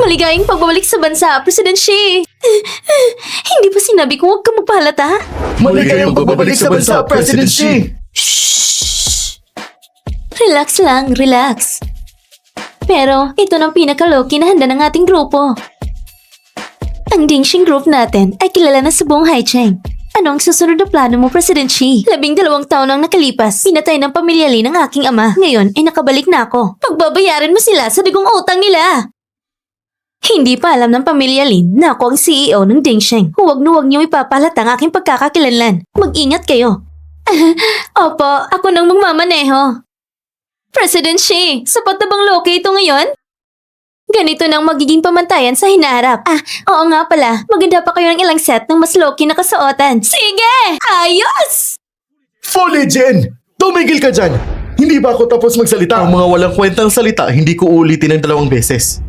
Maligayang pagbabalik sa bansa, President Xi. Hindi ba sinabi ko huwag kang magpahalata? Maligayang pagbabalik sa bansa, President Xi! Shh! Relax lang, relax. Pero ito ng pinaka-low-key na handa ng ating grupo. Ang Dingxing group natin ay kilala na sa buong Haicheng. Ano ang susunod na plano mo, President Xi? 12 taon ang nakalipas. Pinatay ng pamilya Lin ang aking ama. Ngayon ay nakabalik na ako. Pagbabayaran mo sila sa digong utang nila. Hindi pa alam ng pamilya Lin na ako ang CEO ng Dingxing. Huwag na huwag niyo ipapalata ang aking pagkakakilanlan. Mag-ingat kayo. Opo, ako nang magmamaneho. President Xi, sapat na bang loke ito ngayon? Ganito nang magiging pamantayan sa hinaharap. Oo nga pala. Maganda pa kayo ng ilang set ng mas low-key na kasuotan. Sige! Ayos! Fully, Jen! Tumigil ka dyan! Hindi ba ako tapos magsalita? Ang mga walang kwentang salita, hindi ko ulitin ng 2 beses.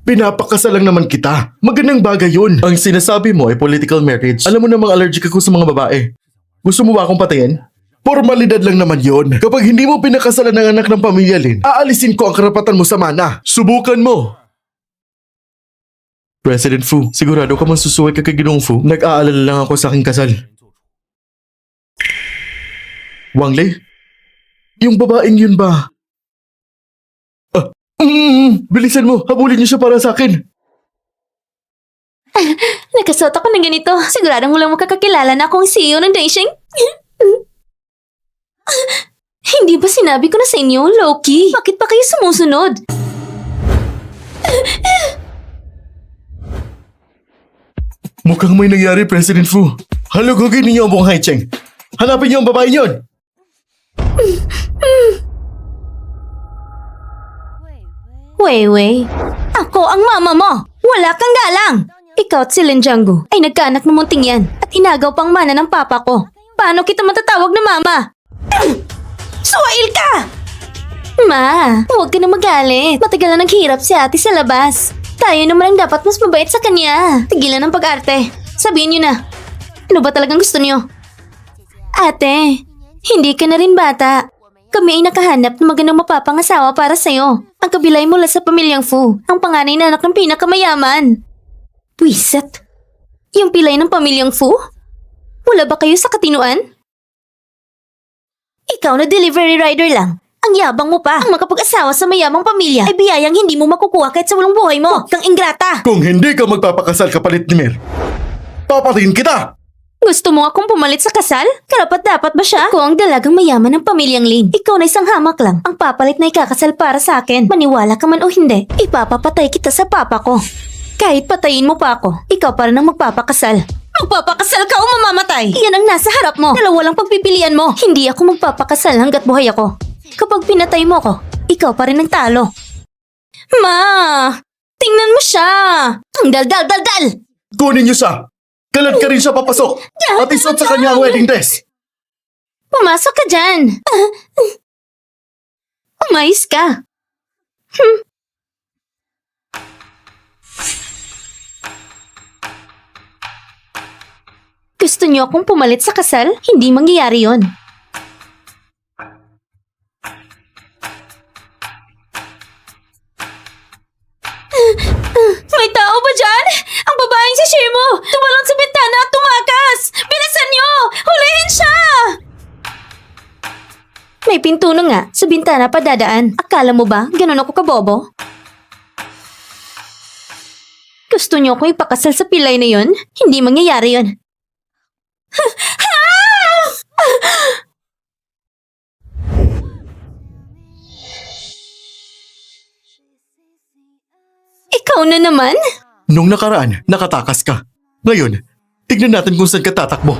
Pinapakasal lang naman kita. Magandang bagay yun. Ang sinasabi mo ay political marriage. Alam mo namang allergic ako sa mga babae. Gusto mo ba akong patayin? Formalidad lang naman yon. Kapag hindi mo pinakasalan ng anak ng pamilya Lin, aalisin ko ang karapatan mo sa mana. Subukan mo! President Fu, sigurado ka man susuway ka kay Ginoong Fu? Nag-aalala lang ako sa aking kasal. Wang Lei? Yung babaeng yun ba? Bilisan mo! Habulin niyo siya para sa akin! Nagkasuot ako ng ganito. Siguradong walang makakakilala na akong CEO ng Dingxing. Hindi ba sinabi ko na sa inyo, Loki? Bakit pa kayo sumusunod? Mukhang may nangyari, President Fu. Halugugin ninyo ang buong Haicheng. Hanapin niyo ang babae niyon! Wei, ako ang mama mo! Wala kang galang! Ikaw at si Lin Jianggu ay nagkaanak ng munting yan at inagaw pang mana ng papa ko. Paano kita matatawag na mama? Suwail ka! Ma, huwag ka na magalit. Matagal na naghirap si ate sa labas. Tayo naman ang dapat mas mabait sa kanya. Tigilan ng pag-arte. Sabihin niyo na. Ano ba talagang gusto niyo? Ate, hindi ka na rin bata. Kami ay nakahanap ng magandang mapapangasawa para sa'yo. Ang kabilay mula sa pamilyang Fu, ang panganay na anak ng pinakamayaman. Pwiset. Yung pilay ng pamilyang Fu? Wala ba kayo sa katinuan? Ikaw na delivery rider lang. Ang yabang mo pa. Ang makapag-asawa sa mayamang pamilya ay biyayang hindi mo makukuha kahit sa walang buhay mo. Huwag kang ingrata. Kung hindi ka magpapakasal kapalit ni Mer, papatayin kita! Gusto mo akong pumalit sa kasal? Karapat-dapat ba siya? Ako ang dalagang mayaman ng pamilyang Lin. Ikaw na isang hamak lang. Ang papalit na ikakasal para sa akin. Maniwala ka man o hindi, ipapapatay kita sa papa ko. Kahit patayin mo pa ako, ikaw pa rin ang magpapakasal. Magpapakasal ka o mamamatay? Yan ang nasa harap mo. Dalawa lang pagpipilian mo. Hindi ako magpapakasal hanggat buhay ako. Kapag pinatay mo ko, ikaw pa rin ang talo. Ma! Tingnan mo siya! Ang dal-dal-dal-dal! Kunin niyo siya! Kalad ka rin siya papasok! At isuot sa kanya ang wedding dress! Pumasok ka dyan! Umayos ka! Gusto niyo akong pumalit sa kasal? Hindi mangyayari yon. May tao ba dyan? Ang babaeng si Shimo! Tumalon sa bintana at tumakas! Bilisan niyo! Hulihin siya! May pinto na nga. Sa bintana pa dadaan. Akala mo ba ganun ako kabobo? Gusto niyo akong ipakasal sa pilay na yon? Hindi mangyayari yon. Ikaw na naman? Nung nakaraan, nakatakas ka. Ngayon, tignan natin kung saan ka tatakbo.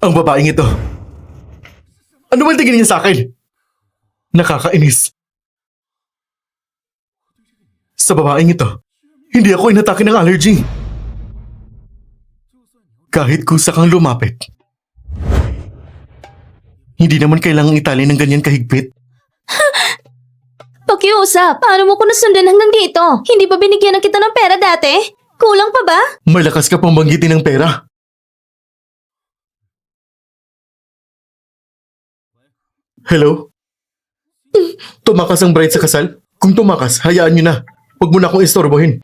Ang babaeng ito. Ano ba tingin niya sa akin? Nakakainis. Sa babaeng ito, hindi ako inatake ng allergy. Kahit kusa kang lumapit. Hindi naman kailangang itali ng ganyan kahigpit. Pakiusap, paano mo ko nasundan hanggang dito? Hindi ba binigyan na kita ng pera dati? Kulang pa ba? Malakas ka pang banggitin ng pera. Hello? Tumakas ang bride sa kasal? Kung tumakas, hayaan nyo na. Huwag mo na akong istorbohin.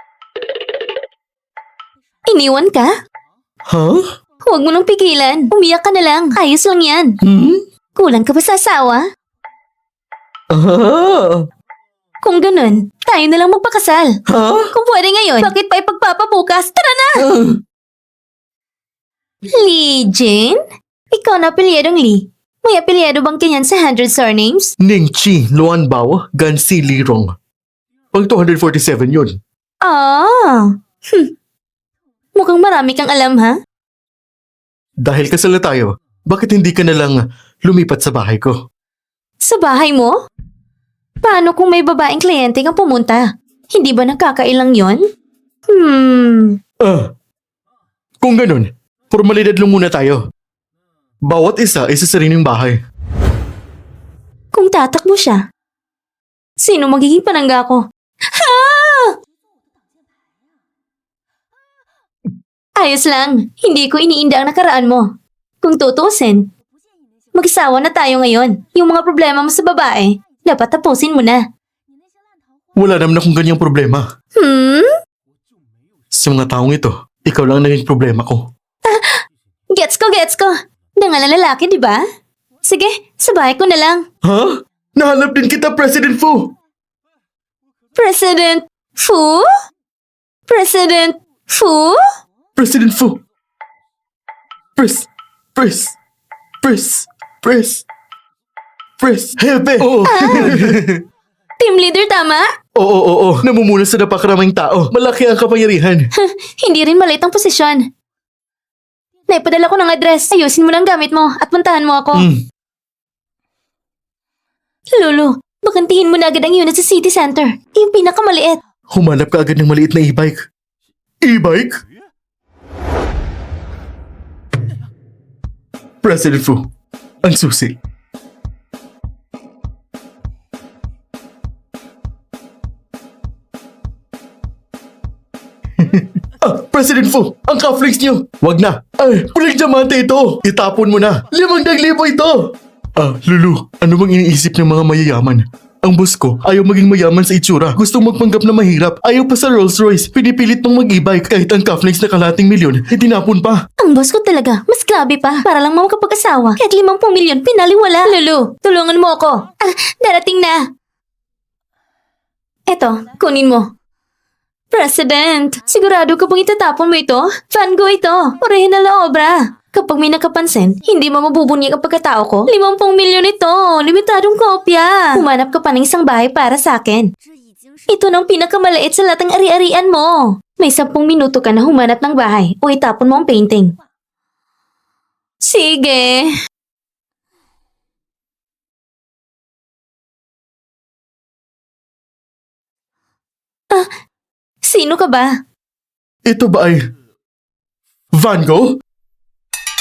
Iniwan ka? Huh? Huwag mo nang pigilan. Umiyak ka na lang. Ayos lang yan. Kulang ka ba sa asawa? Ah! Kung ganun, tayo na lang magpakasal. Huh? Kung pwede ngayon, bakit pa ipagpapabukas? Tara na! Lee Jin? Ikaw na apelyadong Lee. May apelyado bang kanyan sa 100 surnames? Ning Chi, Luan Bao, Gan Si Li Rong. Pang 247 yun. Ah! Mukhang marami kang alam, ha? Dahil kasal na tayo, bakit hindi ka na lang lumipat sa bahay ko? Sa bahay mo? Paano kung may babaeng kliyente kang pumunta? Hindi ba nakakailang yon? Kung ganun, formalidad lang muna tayo. Bawat isa ay sa sariling bahay. Kung tatakbo siya, sino magiging panangga ko? Ha! Ayos lang, hindi ko iniinda ang nakaraan mo. Kung tutusin, mag-asawa na tayo ngayon. Yung mga problema mo sa babae, dapat tapusin mo na. Wala naman akong ganyang problema. Sa mga taong ito, ikaw lang ang naging problema ko. Gets ko. Dangal na lalaki, di ba? Sige, sa bahay ko na lang. Ha? Nahanap din kita, President Fu! President Fu? President Fu? President Fu! Hepe! Oo. Team leader, tama? Oo. Namumula sa napakaraming tao. Malaki ang kapangyarihan. Hindi rin maliit ang posisyon. Naipadala ko ng address. Ayusin mo ng gamit mo at puntahan mo ako. Lulu, bakantihin mo na agad ang unit sa city center. Yung pinakamaliit. Humanap ka agad ng maliit na e-bike. E-bike? President Fu, ang susi. President Fu, ang cufflinks niyo. Wag na. Ay, puling diamante ito. Itapon mo na. 500,000 ito. Lulu, ano bang iniisip ng mga mayayaman? Ang boss ko, ayaw maging mayaman sa itsura. Gustong magpanggap na mahirap. Ayaw pa sa Rolls Royce. Pinipilit pang mag-e-bike kahit ang cufflinks na kalating milyon. Itinapon pa. Ang boss ko talaga, mas grabe pa. Para lang makapag-asawa. Kahit 50 milyon, pinaliwala. Lulu, tulungan mo ako. Darating na. Eto, kunin mo. President, sigurado ka bang itatapon mo ito? Van Gogh ito. Orihinal na obra. Kapag may nakapansin, hindi mo mabubunyag ang pagkatao ko. 50 milyon ito. Limitadong kopya. Humanap ka pa ng isang bahay para sa akin. Ito nang pinakamaliit sa lahat ng ari-arian mo. May 10 minuto ka na humanap ng bahay o itapon mo ang painting. Sige. Sino ka ba? Ito ba ay Van Gogh?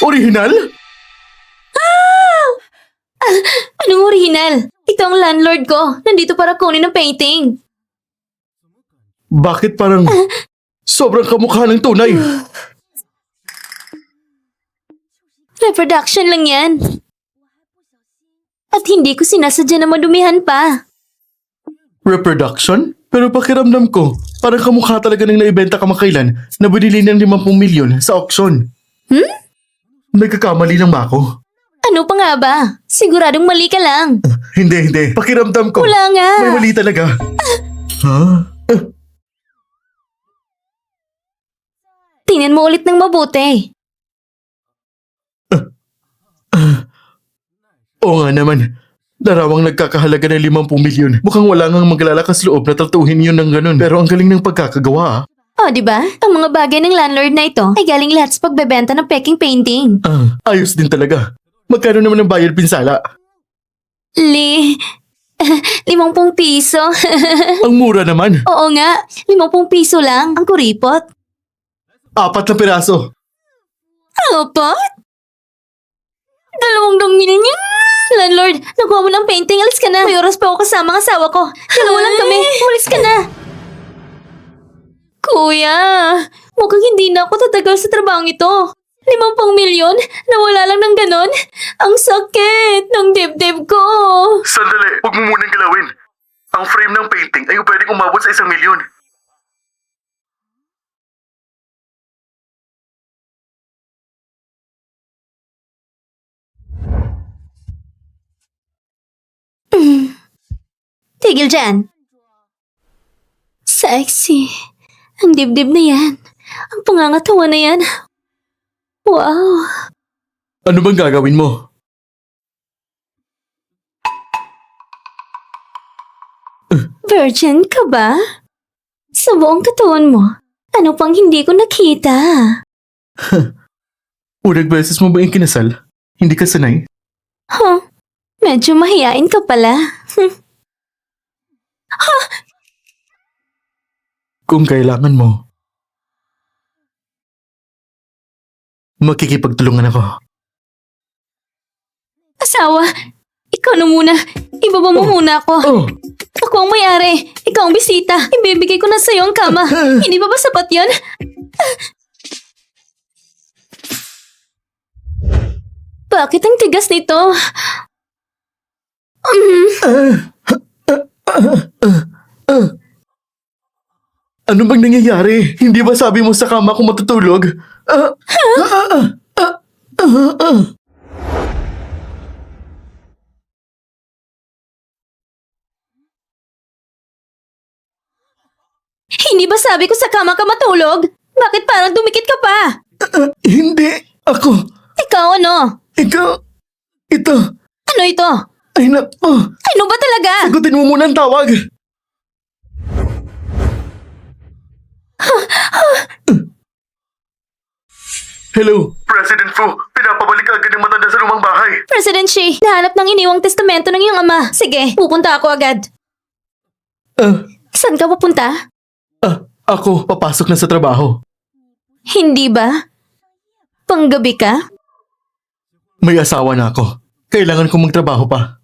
Original? Anong original? Ito ang landlord ko. Nandito para kunin ang painting. Bakit parang sobrang kamukha ng tunay? Reproduction lang yan. At hindi ko sinasadya na madumihan pa. Reproduction? Pero pakiramdam ko, parang kamukha talaga ng naibenta kamakailan na binili ng 50 milyon sa auction. Nagkakamali lang ba ako? Ano pa nga ba? Siguradong mali ka lang. Hindi. Pakiramdam ko. Wala nga. May mali talaga. Ha? Tingnan mo ulit ng mabuti. Oo nga naman. Larawang nagkakahalaga ng 50 milyon. Mukhang wala ngang maglalakas loob na tratuhin yun ng ganun. Pero ang galing ng pagkakagawa. O, di ba? Ang mga bagay ng landlord na ito ay galing lahat sa pagbebenta ng peking painting. Ayos din talaga. Magkano naman ang bayad pinsala? 50 piso. Ang mura naman. Oo nga, 50 piso lang ang kuripot. 4 na piraso. Apat? 2,000,000? Landlord, nakuha mo ng painting. Alis ka na. May oras pa ako kasama ang asawa ko. Dalawa lang kami. Umalis ka na. Kuya, mukhang hindi na ako tatagal sa trabaho ito. 50,000,000? Nawala lang ng ganon? Ang sakit ng dibdib ko. Sandali, huwag mo munang galawin. Ang frame ng painting ay pwedeng umabot sa 1,000,000. Tigil dyan. Sexy. Ang dibdib na yan. Ang pangangatawa na yan. Wow. Ano bang gagawin mo? Virgin ka ba? Sa buong katawan mo, ano pang hindi ko nakita? Unang beses mo ba yung kinasal? Hindi ka sanay? Huh? Medyo mahiyain ka pala. Kung kailangan mo, makikipagtulungan ako. Asawa, ikaw na muna. Ibaba mo muna ako. Oh, Ako ang may-ari. Ikaw ang bisita. Ibibigay ko na sa'yo ang kama. Hindi ba sapat yun? Bakit ang tigas nito? ano bang nangyayari? Hindi ba sabi mo sa kama ko matutulog? Hindi ba sabi ko sa kama ka matulog? Bakit parang dumikit ka pa? Hindi. Ako. Ikaw ano? Ikaw. Ito. Ano ito? Ay nako. Ano ba talaga? Sagutin mo muna ang tawag. Hello. President Fu, pinapabalik agad ng matanda sa lumang bahay. President Shi, nahanap ng iniwang testamento ng iyong ama. Sige, pupunta ako agad. Saan ka pupunta? Ako, papasok na sa trabaho. Hindi ba? Panggabi ka? May asawa na ako. Kailangan kong magtrabaho pa.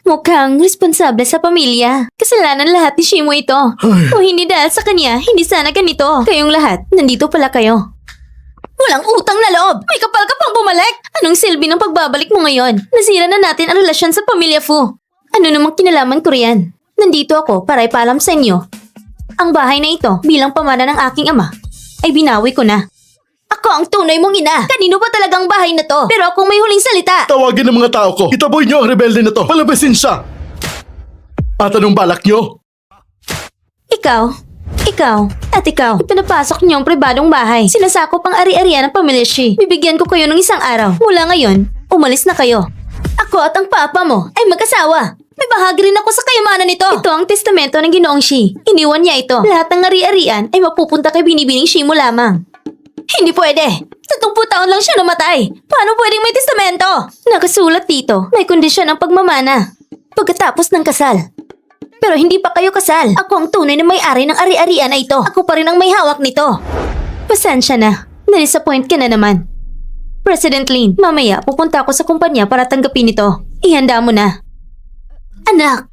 Mukhang responsable sa pamilya. Kasalanan lahat ni Shimo ito. Ay. Kung hindi dahil sa kanya, hindi sana ganito. Kayong lahat, nandito pala kayo. Walang utang na loob! May kapal ka pang bumalik! Anong silbi ng pagbabalik mo ngayon? Nasira na natin ang relasyon sa pamilya Fu. Ano namang kinalaman ko riyan? Nandito ako para ipaalam sa inyo. Ang bahay na ito, bilang pamana ng aking ama, ay binawi ko na. Ako ang tunay mong ina. Kanino ba talagang bahay na to? Pero akong may huling salita. Tawagin ng mga tao ko. Itaboy niyo ang rebelde na to. Palabasin siya. At anong balak niyo? Ikaw, at ikaw, ipinapasok niyo ang pribadong bahay. Sinasakop ang ari-arian ng pamilya Shi. Bibigyan ko kayo ng isang araw. Mula ngayon, umalis na kayo. Ako at ang papa mo ay mag-asawa. May bahagi rin ako sa kayamanan nito. Ito ang testamento ng Ginoong Shi. Iniwan niya ito. Lahat ng ari-arian ay mapupunta kay binibining Shi mo lamang. Hindi pwede. 30 taon lang siya namatay. Paano pwedeng may testamento? Nakasulat dito, may kondisyon ang pagmamana. Pagkatapos ng kasal. Pero hindi pa kayo kasal. Ako ang tunay na may-ari ng ari-arian na ito. Ako pa rin ang may hawak nito. Pasensya na. Na-disappoint ka na naman. President Lin, mamaya pupunta ako sa kumpanya para tanggapin ito. Ihanda mo na. Anak!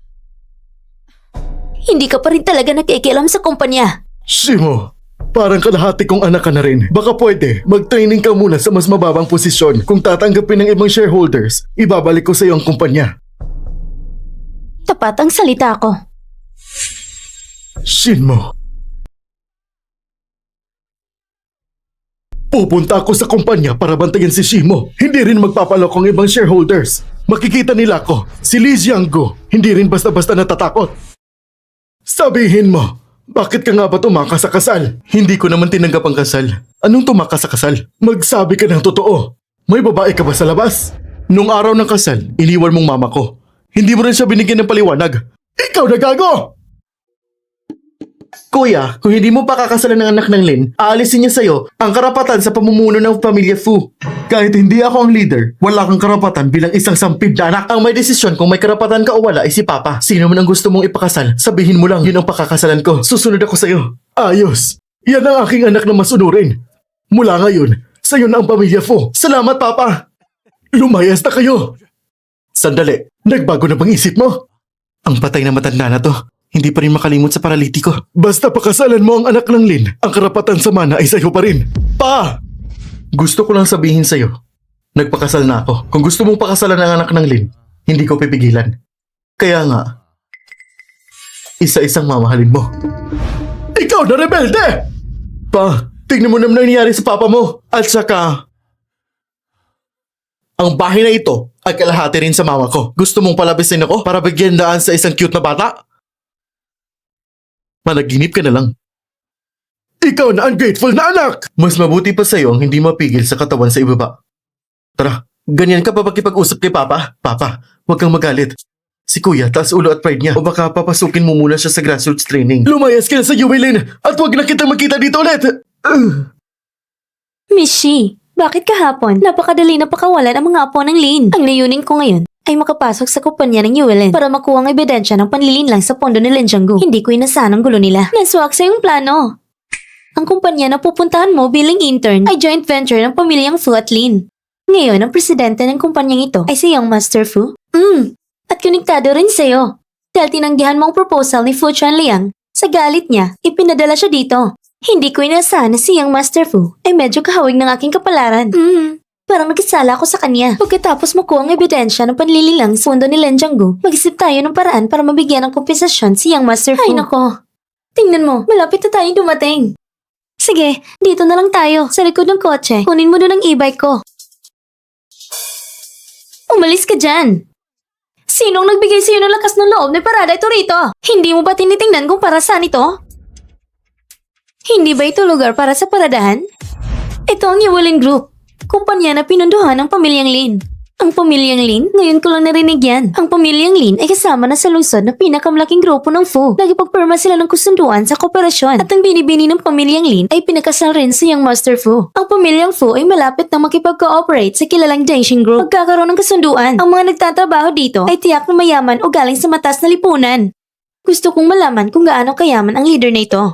Hindi ka pa rin talaga nakikialam sa kumpanya. Shimo, parang kalahati kong anak ka na rin. Baka pwede, mag-training ka muna sa mas mababang posisyon. Kung tatanggapin ng ibang shareholders, ibabalik ko sa iyo ang kumpanya. Tapat ang salita ko. Shinmo. Pupunta ako sa kumpanya para bantayan si Shimo. Hindi rin magpapalok ang ibang shareholders. Makikita nila ko, si Li Jianggu, hindi rin basta-basta natatakot. Sabihin mo, bakit ka nga ba tumakas sa kasal? Hindi ko naman tinanggap ang kasal. Anong tumakas sa kasal? Magsabi ka ng totoo. May babae ka ba sa labas? Nung araw ng kasal, iniwan mong mama ko. Hindi mo rin siya binigyan ng paliwanag. Ikaw na gago! Kuya, kung hindi mo pakakasalan ng anak ng Lin, aalisin niya sa'yo ang karapatan sa pamumuno ng pamilya Fu. Kahit hindi ako ang leader, wala kang karapatan bilang isang sampid na anak. Ang may desisyon kung may karapatan ka o wala ay si Papa. Sino man ang gusto mong ipakasal, sabihin mo lang yun ang pakakasalan ko. Susunod ako sa'yo. Ayos. Yan ang aking anak na masunurin. Mula ngayon, Sa'yo na ang pamilya Fu. Salamat, Papa. Lumayas na kayo. Sandali, nagbago na bang isip mo? Ang patay na matanda na to, hindi pa rin makalimot sa paralitiko. Basta pakasalan mo ang anak ng Lin, ang karapatan sa mana ay sa'yo pa rin. Pa! Gusto ko lang sabihin sa'yo, nagpakasal na ako. Kung gusto mong pakasalan ang anak ng Lin, hindi ko pipigilan. Kaya nga, isa-isang mamahalin mo. Ikaw na rebelde! Pa, tingnan mo naman nangyayari sa papa mo. At saka, ang bahay na ito ay kalahati rin sa mama ko. Gusto mong palabisin ako para bigyan daan sa isang cute na bata? Managinip ka na lang. Ikaw na ungrateful na anak! Mas mabuti pa sa'yo ang hindi mapigil sa katawan sa ibaba. Tara, ganyan ka pa pakipag-usap kay Papa? Papa, huwag kang magalit. Si Kuya, taas ulo at pride niya. O baka papasukin mo muna siya sa grassroots training. Lumayas ka na sa Yuwelin at huwag na kitang magkita dito ulit! Miss Shi, bakit kahapon napakadali na pakawalan ang mga apo ng Lin? Ang layunin ko ngayon ay makapasok sa kumpanya ng Yuelin para makuha ang ebidensya ng panlilinlang sa pondo ni Lin Jianggu. Hindi ko inasahan ang gulo nila. Naswak sa iyong plano. Ang kumpanya na pupuntahan mo bilang intern ay joint venture ng pamilyang Fu at Lin. Ngayon, ang presidente ng kumpanyang ito ay si Young Master Fu. At konektado rin sa'yo. Dahil tinanggihan mo ang proposal ni Fu Chanliang, sa galit niya, ipinadala siya dito. Hindi ko inasahan na si Young Master Fu ay medyo kahawig ng aking kapalaran. Parang nagkasala ako sa kanya. Pagkatapos makuha ang ebidensya ng panlililang sa pondo ni Lin Jianggu, mag-isip tayo ng paraan para mabigyan ng kompensasyon si Young Master Fu. Ay nako, tingnan mo, malapit na tayong dumating. Sige, dito na lang tayo, sa likod ng kotse. Kunin mo doon ang e-bike ko. Umalis ka dyan! Sinong nagbigay sa'yo ng lakas ng loob na parada ito rito? Hindi mo ba tinitingnan kung para saan ito? Hindi ba ito lugar para sa paradahan? Ito ang Yuwelin Group, kumpanya na pinunduhan ng pamilyang Lin. Ang pamilyang Lin, ngayon ko lang narinig yan. Ang pamilyang Lin ay kasama na sa lungsod na pinakamalaking grupo ng Fu. Nagipagpirma sila ng kasunduan sa kooperasyon. At ang binibini ng pamilyang Lin ay pinakasal rin sa Young Master Fu. Ang pamilyang Fu ay malapit na makipag-cooperate sa kilalang Daishin Group. Magkakaroon ng kasunduan. Ang mga nagtatrabaho dito ay tiyak na mayaman o galing sa mataas na lipunan. Gusto kong malaman kung gaano kayaman ang leader na ito.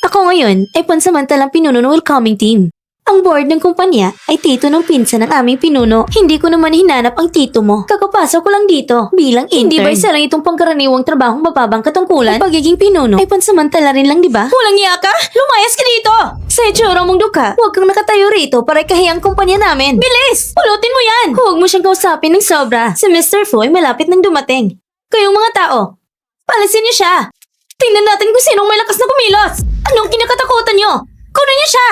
Ako ngayon ay pansamantalang pinuno ng welcoming team. Ang board ng kumpanya ay tito ng pinsan ng aming pinuno. Hindi ko naman hinanap ang tito mo. Kakapasok ko lang dito bilang intern. Hindi ba isa lang itong pangkaraniwang trabahong mababang katungkulan? Ang pagiging pinuno ay pansamantala rin lang, di ba? Walang iya ka? Lumayas ka dito! Sa itsura mong duka, huwag kang nakatayo rito para ikahiya ang kumpanya namin. Bilis! Pulutin mo yan! Huwag mo siyang kausapin ng sobra. Si Mr. Fu ay malapit nang dumating. Kayong mga tao, palisin niyo siya! Tingnan natin kung sinong may lakas na kumilos! Anong kinakatakutan niyo? Kunin niyo siya!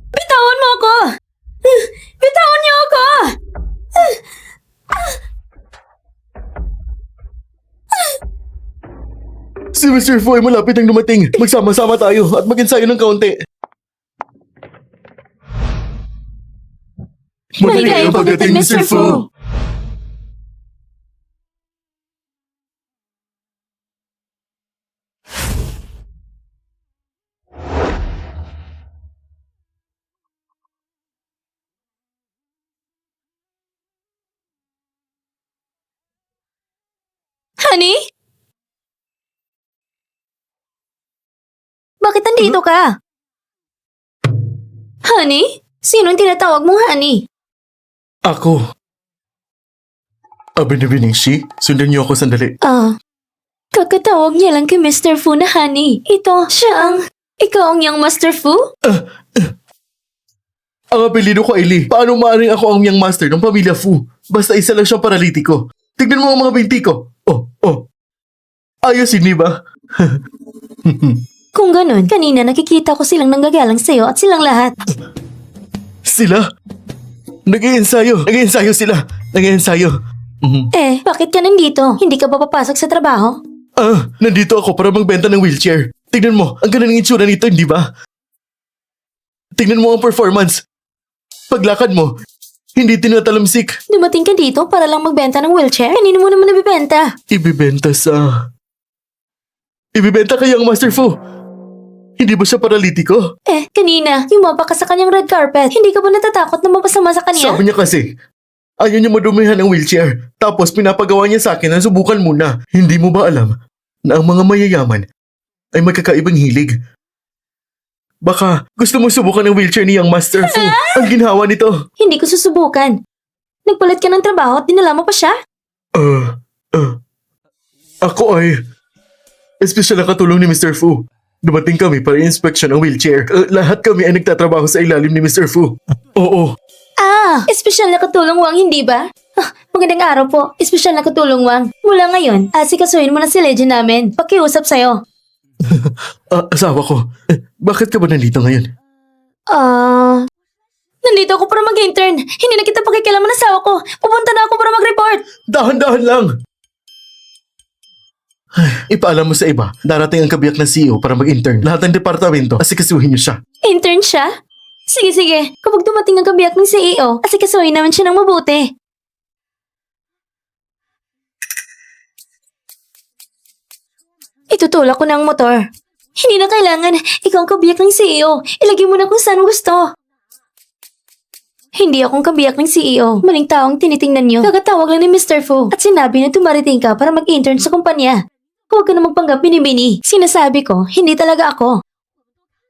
Bitawan mo ako! Bitawan niyo ako! Si Mr. Fu ay malapit nang dumating. Magsama-sama tayo at mag-ensayo ng kaunti. Maligayang pagdating, Mr. Fu! Honey? Bakit nandito ka? Honey? Sino ang tinatawag mong honey? Ako. Binibining Shi, sundan niyo ako sandali. Kakatawag niya lang kay Mr. Fu na honey. Ito, siya ang... Ikaw ang Young Master Fu? Ang apelido ko ay Lee. Paano maaaring ako ang Young Master ng pamilya Fu? Basta isa lang siyang paralitiko. Tignan mo ang mga binti ko. Oh. Ayos, hindi ba? Kung ganun, kanina nakikita ko silang nanggagalang sa'yo at silang lahat. Sila? Nag-iensayo sila. Bakit ka nandito? Hindi ka ba papasok sa trabaho? Nandito ako para magbenta ng wheelchair. Tignan mo, ang ganda ng itsura nito, hindi ba? Tignan mo ang performance. Paglakad mo, hindi tinatalamsik. Dumating ka dito para lang magbenta ng wheelchair? Kanino mo naman nabibenta? Ibibenta kay Young Master Fu. Hindi ba siya paralitiko? Kanina, yumaba ka sa kanyang red carpet. Hindi ka ba natatakot na mapasama sa kanya? Sabi niya kasi, ayaw niya madumihan ng wheelchair. Tapos pinapagawa niya sa akin na subukan muna. Hindi mo ba alam na ang mga mayayaman ay magkakaibang hilig? Baka gusto mo subukan ng wheelchair ni Young Master Fu. Ang ginhawa nito. Hindi ko susubukan. Nagpalit ka ng trabaho at dinala mo pa siya? Ako ay espesyal na katulong ni Mr. Fu. Dumating kami para i-inspection ang wheelchair. Lahat kami ay nagtatrabaho sa ilalim ni Mr. Fu. Oo. Espesyal na katulong Wang, hindi ba? Magandang araw po, espesyal na katulong Wang. Mula ngayon, asikasuhin mo na si Legend namin. Pakiusap sa'yo. Asawa ko. Bakit ka ba nandito ngayon? Nandito ako para mag-intern. Hindi na kita pakikialaman ng asawa ko. Pupunta na ako para mag-report. Dahan-dahan lang. Ipaalam mo sa iba, darating ang kabiyak ng CEO para mag-intern. Lahat ng departamento, asikasuhin niyo siya. Intern siya? Sige. Kapag dumating ang kabiyak ng CEO, asikasuhin naman siya ng mabuti. Itutulak ko na ang motor. Hindi na kailangan. Ikaw ang kabiyak ng CEO. Ilagay mo na kung saan gusto. Hindi akong kabiyak ng CEO. Maling taong tinitingnan niyo. Kakatawag lang ni Mr. Fu at sinabi na dumarating ka para mag-intern sa kumpanya. Huwag ka na magpanggap binibini. Sinasabi ko, hindi talaga ako.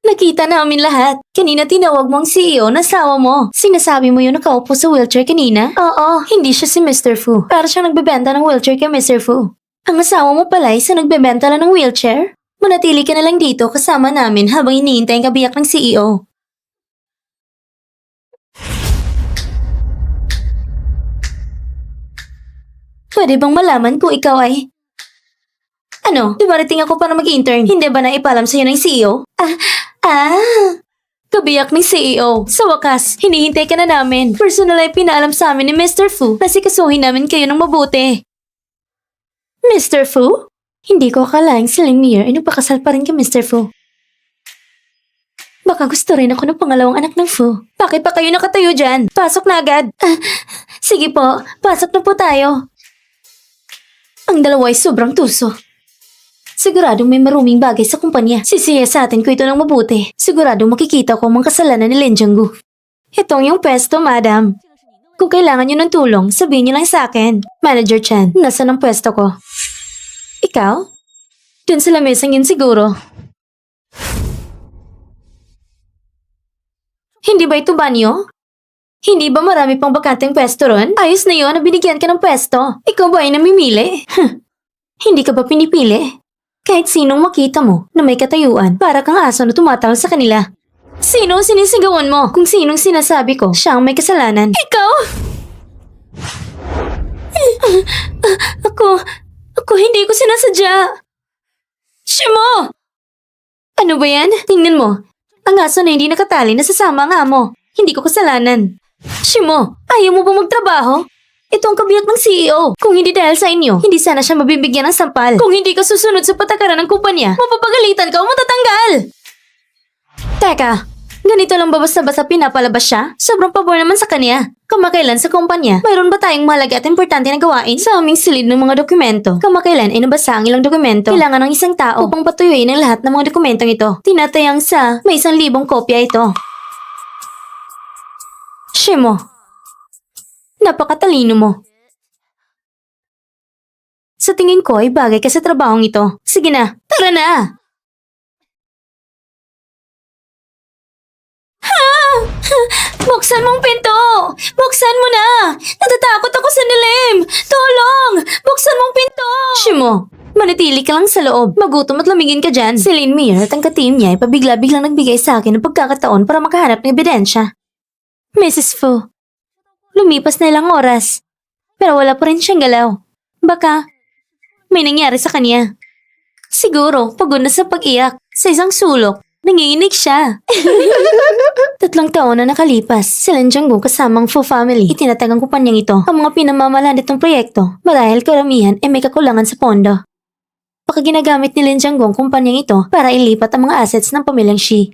Nakita namin lahat. Kanina tinawag mo ang CEO na asawa mo. Sinasabi mo yung nakaupo sa wheelchair kanina? Oo, hindi siya si Mr. Fu. Para siyang nagbebenta ng wheelchair kay Mr. Fu. Ang asawa mo pala ay sa nagbebenta lang ng wheelchair? Manatili ka na lang dito kasama namin habang iniintay ang kabiyak ng CEO. Pwede bang malaman kung ikaw ay... Ano, dumarating ako para mag-intern. Hindi ba na ipalam sa'yo ng CEO? Kabiyak ng CEO. Sa wakas, hinihintay ka na namin. Personal ay pinaalam sa amin ni Mr. Fu na sikasuhin namin kayo ng mabuti. Mr. Fu? Hindi ko akalaing si Linier ay nagpakasal pa rin kay Mr. Fu. Baka gusto rin ako ng pangalawang anak ng Fu. Bakit pa kayo nakatayo dyan? Pasok na agad. Sige po, pasok na po tayo. Ang dalawa ay sobrang tuso. Siguradong may maruming bagay sa kumpanya. Sisiya sa atin ko ito ng mabuti. Siguradong makikita ko ang mga kasalanan ni Lin Jianggu. Itong yung pwesto, madam. Kung kailangan niyo ng tulong, sabihin niyo lang sa akin. Manager Chan, nasaan ang pwesto ko? Ikaw? Dun sa lamesang yun siguro. Hindi ba ito banyo? Hindi ba marami pang bakanteng pwesto ron? Ayos na yun na binigyan ka ng pwesto. Ikaw ba ay namimili? Hindi ka ba pinipili? Kahit sinong makita mo na may katayuan, para kang aso na tumatawag sa kanila. Sino ang sinisigawan mo? Kung sinong sinasabi ko, siya ang may kasalanan. Ikaw! Ako hindi ko sinasadya. Shimo! Ano ba yan? Tingnan mo. Ang aso na hindi nakatali, nasasama ang amo. Hindi ko kasalanan. Shimo, ayaw mo ba magtrabaho? Ito ang kabiyak ng CEO. Kung hindi dahil sa inyo, hindi sana siya mabibigyan ng sampal. Kung hindi ka susunod sa patakaran ng kumpanya, mapapagalitan ka o matatanggal. Teka, ganito lang ba basta-basta pinapalabas siya? Sobrang pabor naman sa kanya. Kamakailan sa kumpanya, mayroon ba tayong mahalaga at importante na gawain? Sa aming silid ng mga dokumento, kamakailan ay nabasa ang ilang dokumento. Kailangan ng isang tao upang patuyuin ang lahat ng mga dokumentong ito. Tinatayang sa may 1,000 kopya ito. Shimo, napakatalino mo. Sa tingin ko ay bagay ka sa trabahong ito. Sige na, tara na! Buksan mong pinto! Buksan mo na! Natatakot ako sa dilim! Tulong! Buksan mong pinto! Shimo, manatili ka lang sa loob. Magutom at lamigin ka dyan. Si Lin Mir at ang ka-team niya ay pabigla-biglang nagbigay sa akin ng pagkakataon para makahanap ng ebidensya. Mrs. Fu, lumipas na ilang oras. Pero wala pa rin siyang galaw. Baka may nangyari sa kanya. Siguro, pagod na sa pag-iyak. Sa isang sulok, nanginginig siya. 3 taon na nakalipas, si Lin Jianggu kasamang Fu family, itinatagang kumpanyang ito. Ang mga pinamamalaan nitong proyekto, marahil karamihan ay may kakulangan sa pondo. Baka ginagamit ni Lin Jianggu ang kumpanyang ito para ilipat ang mga assets ng pamilyang Shi.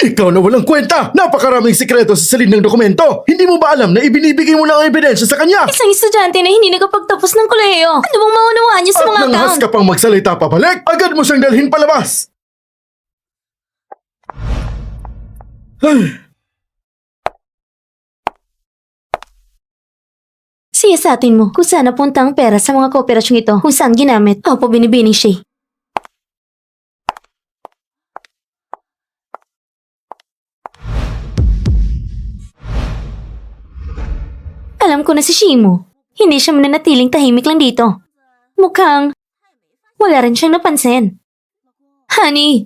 Ikaw na walang kwenta! Napakaraming sikreto sa salin ng dokumento! Hindi mo ba alam na ibinibigay mo lang ang ebidensya sa kanya? Isang estudyante na hindi nakapagtapos ng kolehiyo. Ano bang maunawaan niya sa mga At nanghas account? ka pang magsalita pabalik, agad mo siyang dalhin palabas! Siyasatin mo kung saan napunta ang pera sa mga kooperasyong ito, kung saan ginamit. Opo, binibining siya. ko na si Shimo. Hindi siya mananatiling tahimik lang dito. Mukhang wala rin siyang napansin. Honey,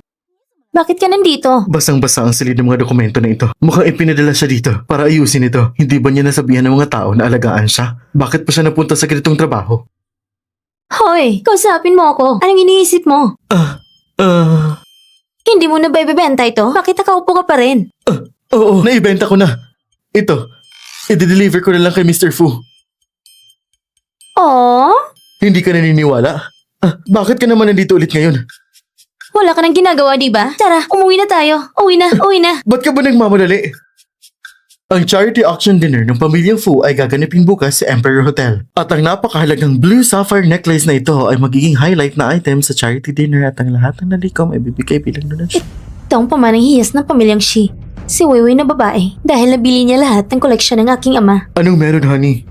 bakit ka nandito? Basang-basa ang silid ng mga dokumento na ito. Mukhang ipinadala siya dito para ayusin ito. Hindi ba niya nasabihan ng mga tao na alagaan siya? Bakit pa siya napunta sa ganitong trabaho? Hoy, kausapin mo ako. Anong iniisip mo? Hindi mo na ba ibebenta ito? Bakit nakaupo ka pa rin? Oo, naibenta ko na. Ito, i-deliver ko na lang kay Mr. Fu. Oh, Hindi ka naniniwala? Bakit ka naman nandito ulit ngayon? wala ka nang ginagawa, di ba? Tara, umuwi na tayo. Uwi na. Ba't ka ba nagmamadali? Ang charity auction dinner ng Pamilyang Fu ay gaganapin bukas sa Emperor Hotel. At ang napakahalagang blue sapphire necklace na ito ay magiging highlight na item sa charity dinner at ang lahat ng nalikom ay bibigay bilang donasyon. Ito ang pamanang hiyas ng pamilyang Shi. Si Weiwei na babae dahil nabili niya lahat ng koleksyon ng aking ama. Anong meron, honey?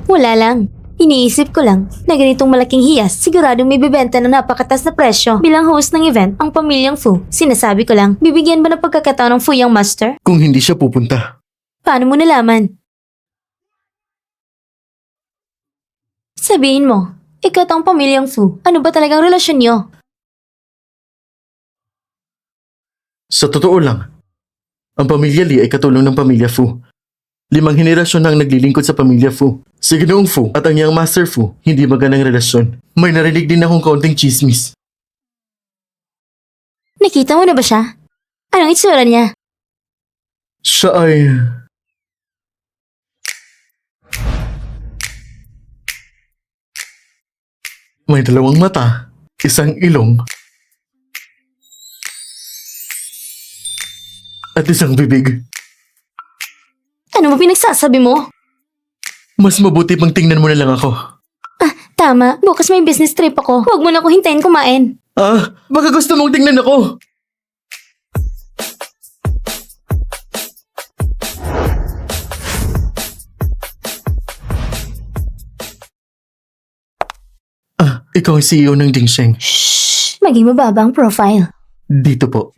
Wala lang. Iniisip ko lang na ganitong malaking hiyas siguradong may bibenta ng napakatas na presyo. Bilang host ng event, ang pamilyang Fu. Sinasabi ko lang, bibigyan ba ng pagkakataon ng Fu yung master? Kung hindi siya pupunta. Paano mo nalaman? Sabihin mo, ikaw ang pamilyang Fu. Ano ba talagang relasyon niyo? Sa totoo lang, ang pamilya Lee ay katulong ng pamilya Fu. 5 henerasyon na ang naglilingkod sa pamilya Fu. Si Ginoong Fu at ang niyang Master Fu, hindi magandang relasyon. May narinig din akong kaunting chismis. Nakita mo na ba siya? Anong itsura niya? Siya ay... May 2 mata, 1 ilong, at 1 bibig. Ano mo pinagsasabi mo? Mas mabuti pang tingnan mo na lang ako. Tama, bukas may business trip ako. Huwag mo na akong hintayin kumain. Baka gusto mong tingnan ako. Ikaw ang CEO ng Dingsheng. Shh! Maging mababa ang profile. Dito po.